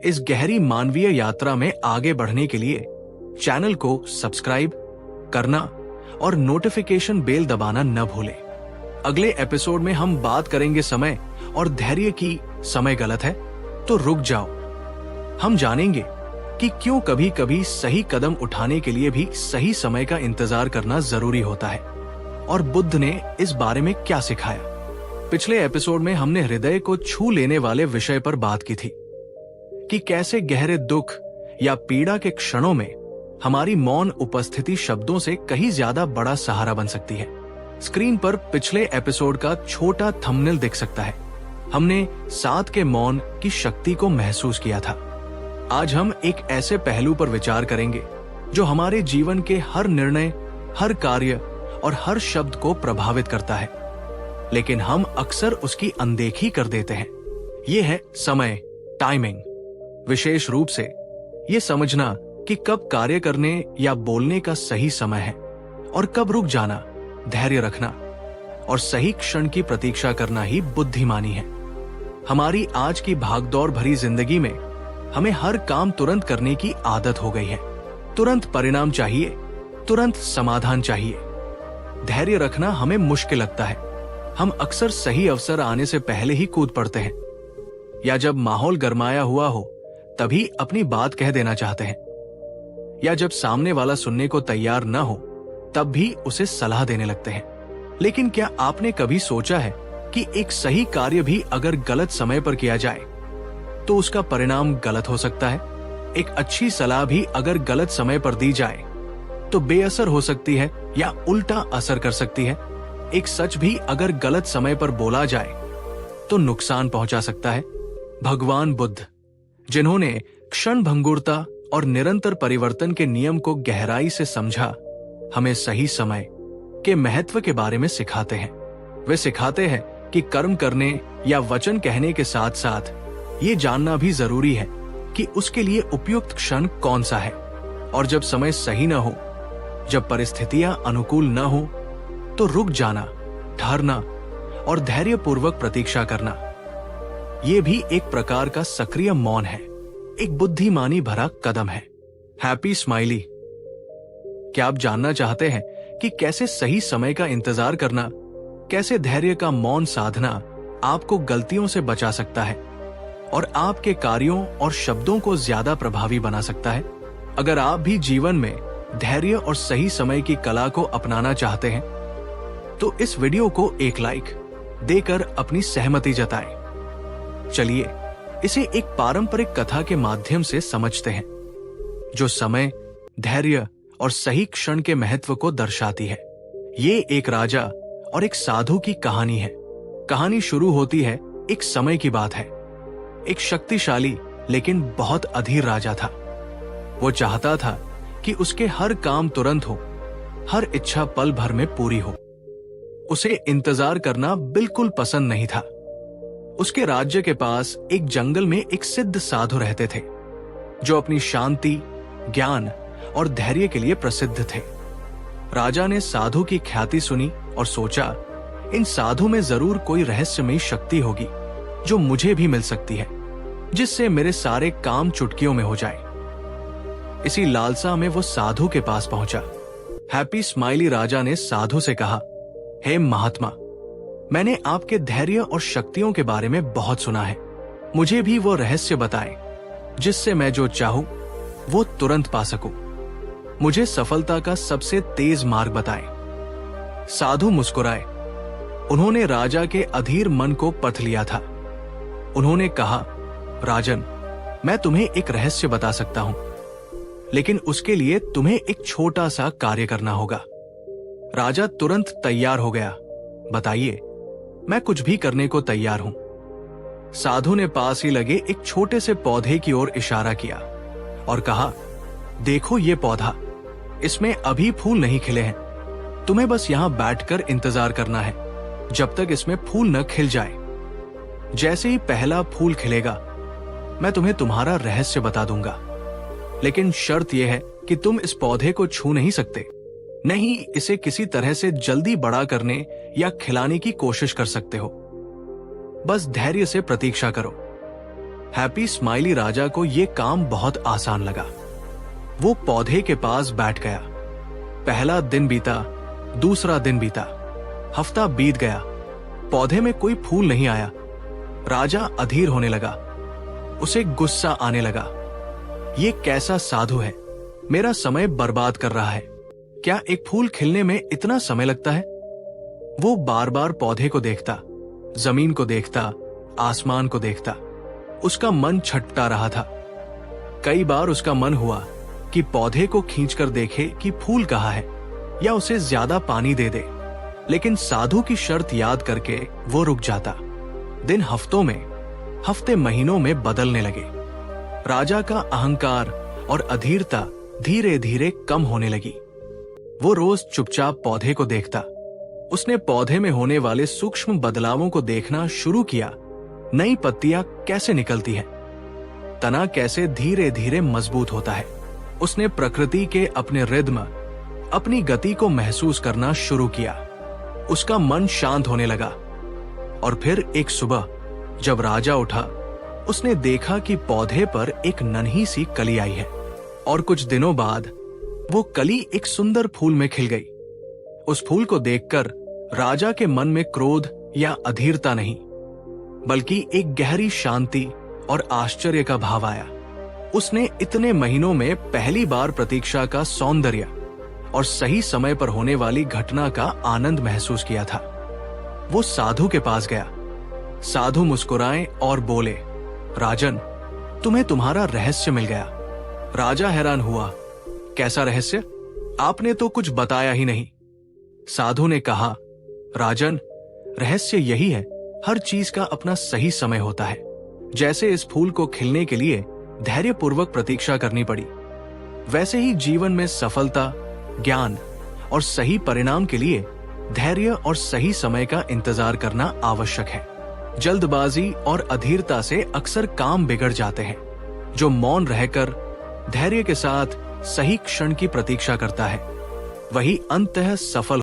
इस गहरी मानवीय यात्रा में आगे बढ़ने के लिए चैनल को सब्सक्राइब करना और नोटिफिकेशन बेल दबाना न भूलें। अगले एपिसोड में हम बात करेंगे समय और धैर्य की। समय गलत है तो रुक जाओ। हम जानेंगे कि क्यों कभी कभी सही कदम उठाने के लिए भी सही समय का इंतजार करना जरूरी होता है और बुद्ध ने इस बारे में क्या सिखाया। पिछले एपिसोड में हमने हृदय को छू लेने वाले विषय पर बात की थी कि कैसे गहरे दुख या पीड़ा के क्षणों में हमारी मौन उपस्थिति शब्दों से कहीं ज्यादा बड़ा सहारा बन सकती है। स्क्रीन पर पिछले एपिसोड का छोटा थंबनेल दिख सकता है। हमने साथ के मौन की शक्ति को महसूस किया था। आज हम एक ऐसे पहलू पर विचार करेंगे जो हमारे जीवन के हर निर्णय, हर कार्य और हर शब्द को प्रभावित करता है, लेकिन हम अक्सर उसकी अनदेखी कर देते हैं। यह है समय, टाइमिंग। विशेष रूप से यह समझना कि कब कार्य करने या बोलने का सही समय है और कब रुक जाना, धैर्य रखना और सही क्षण की प्रतीक्षा करना ही बुद्धिमानी है। हमारी आज की भागदौड़ भरी जिंदगी में हमें हर काम तुरंत करने की आदत हो गई है। तुरंत परिणाम चाहिए, तुरंत समाधान चाहिए। धैर्य रखना हमें मुश्किल लगता है। हम अक्सर सही अवसर आने से पहले ही कूद पड़ते हैं, या जब माहौल गरमाया हुआ हो तभी अपनी बात कह देना चाहते हैं, या जब सामने वाला सुनने को तैयार न हो तब भी उसे सलाह देने लगते हैं। लेकिन क्या आपने कभी सोचा है कि एक सही कार्य भी अगर गलत समय पर किया जाए तो उसका परिणाम गलत हो सकता है? एक अच्छी सलाह भी अगर गलत समय पर दी जाए तो बेअसर हो सकती है या उल्टा असर कर सकती है। एक सच भी अगर गलत समय पर बोला जाए तो नुकसान पहुंचा सकता है। भगवान बुद्ध, जिन्होंने क्षण भंगुरता और निरंतर परिवर्तन के नियम को गहराई से समझा, हमें सही समय के महत्व के बारे में सिखाते हैं। वे सिखाते हैं कि कर्म करने या वचन कहने के साथ साथ ये जानना भी जरूरी है कि उसके लिए उपयुक्त क्षण कौन सा है, और जब समय सही न हो, जब परिस्थितियां अनुकूल न हो, तो रुक जाना, ठहरना और धैर्यपूर्वक प्रतीक्षा करना। यह भी एक प्रकार का सक्रिय मौन है, एक बुद्धिमानी भरा कदम है। हैप्पी स्माइली, क्या आप जानना चाहते हैं कि कैसे सही समय का इंतजार करना, कैसे धैर्य का मौन साधना आपको गलतियों से बचा सकता है और आपके कार्यों और शब्दों को ज्यादा प्रभावी बना सकता है? अगर आप भी जीवन में धैर्य और सही समय की कला को अपनाना चाहते हैं तो इस वीडियो को एक लाइक देकर अपनी सहमति जताएं। चलिए इसे एक पारंपरिक कथा के माध्यम से समझते हैं, जो समय, धैर्य और सही क्षण के महत्व को दर्शाती है। ये एक राजा और एक साधु की कहानी है। कहानी शुरू होती है, एक समय की बात है। एक शक्तिशाली लेकिन बहुत अधीर राजा था। वो चाहता था कि उसके हर काम तुरंत हो, हर इच्छा पल भर में पूरी हो। उसे इंतजार करना बिल्कुल पसंद नहीं था। उसके राज्य के पास एक जंगल में एक सिद्ध साधु रहते थे, जो अपनी शांति, ज्ञान और धैर्य के लिए प्रसिद्ध थे। राजा ने साधु की ख्याति सुनी और सोचा, इन साधु में जरूर कोई रहस्यमयी शक्ति होगी जो मुझे भी मिल सकती है, जिससे मेरे सारे काम चुटकियों में हो जाए। इसी लालसा में वो साधु के पास पहुंचा। हैप्पी स्माइली राजा ने साधु से कहा, हे महात्मा, मैंने आपके धैर्य और शक्तियों के बारे में बहुत सुना है। मुझे भी वो रहस्य बताएं जिससे मैं जो चाहूं वो तुरंत पा सकूं। मुझे सफलता का सबसे तेज मार्ग बताएं। साधु मुस्कुराए। उन्होंने राजा के अधीर मन को पढ़ लिया था। उन्होंने कहा, राजन, मैं तुम्हें एक रहस्य बता सकता हूं, लेकिन उसके लिए तुम्हें एक छोटा सा कार्य करना होगा। राजा तुरंत तैयार हो गया। बताइए, मैं कुछ भी करने को तैयार हूं। साधु ने पास ही लगे एक छोटे से पौधे की ओर इशारा किया और कहा, देखो ये पौधा, इसमें अभी फूल नहीं खिले हैं। तुम्हें बस यहां बैठकर इंतजार करना है जब तक इसमें फूल न खिल जाए। जैसे ही पहला फूल खिलेगा मैं तुम्हें तुम्हारा रहस्य बता दूंगा, लेकिन शर्त यह है कि तुम इस पौधे को छू नहीं सकते, नहीं इसे किसी तरह से जल्दी बड़ा करने या खिलाने की कोशिश कर सकते हो। बस धैर्य से प्रतीक्षा करो। हैप्पी स्माइली राजा को यह काम बहुत आसान लगा। वो पौधे के पास बैठ गया। पहला दिन बीता, दूसरा दिन बीता, हफ्ता बीत गया। पौधे में कोई फूल नहीं आया। राजा अधीर होने लगा। उसे गुस्सा आने लगा। ये कैसा साधु है, मेरा समय बर्बाद कर रहा है। क्या एक फूल खिलने में इतना समय लगता है? वो बार बार पौधे को देखता, जमीन को देखता, आसमान को देखता। उसका मन छटपटा रहा था। कई बार उसका मन हुआ कि पौधे को खींचकर देखे कि फूल कहाँ है, या उसे ज्यादा पानी दे दे, लेकिन साधु की शर्त याद करके वो रुक जाता। दिन हफ्तों में, हफ्ते महीनों में बदलने लगे। राजा का अहंकार और अधीरता धीरे धीरे कम होने लगी। वो रोज चुपचाप पौधे को देखता। उसने पौधे में होने वाले सूक्ष्म बदलावों को देखना शुरू किया। नई पत्तियां कैसे निकलती हैं, तना कैसे धीरे धीरे मजबूत होता है। उसने प्रकृति के अपने रिदम, अपनी गति को महसूस करना शुरू किया। उसका मन शांत होने लगा। और फिर एक सुबह जब राजा उठा, उसने देखा कि पौधे पर एक नन्ही सी कली आई है, और कुछ दिनों बाद वो कली एक सुंदर फूल में खिल गई। उस फूल को देखकर राजा के मन में क्रोध या अधीरता नहीं, बल्कि एक गहरी शांति और आश्चर्य का भाव आया। उसने इतने महीनों में पहली बार प्रतीक्षा का सौंदर्य और सही समय पर होने वाली घटना का आनंद महसूस किया था। वो साधु के पास गया। साधु मुस्कुराए और बोले, राजन, तुम्हें तुम्हारा रहस्य मिल गया। राजा हैरान हुआ, कैसा रहस्य? आपने तो कुछ बताया ही नहीं। साधु ने कहा, राजन, रहस्य यही है, हर चीज का अपना सही समय होता है। जैसे इस फूल को खिलने के लिए धैर्यपूर्वक प्रतीक्षा करनी पड़ी, वैसे ही जीवन में सफलता, ज्ञान और सही परिणाम के लिए धैर्य और सही समय का इंतजार करना आवश्यक है। जल्दबाजी और अधीरता से अक्सर काम बिगड़ जाते हैं। जो मौन रहकर धैर्य के साथ सही क्षण की प्रतीक्षा करता है, वही अंततः सफल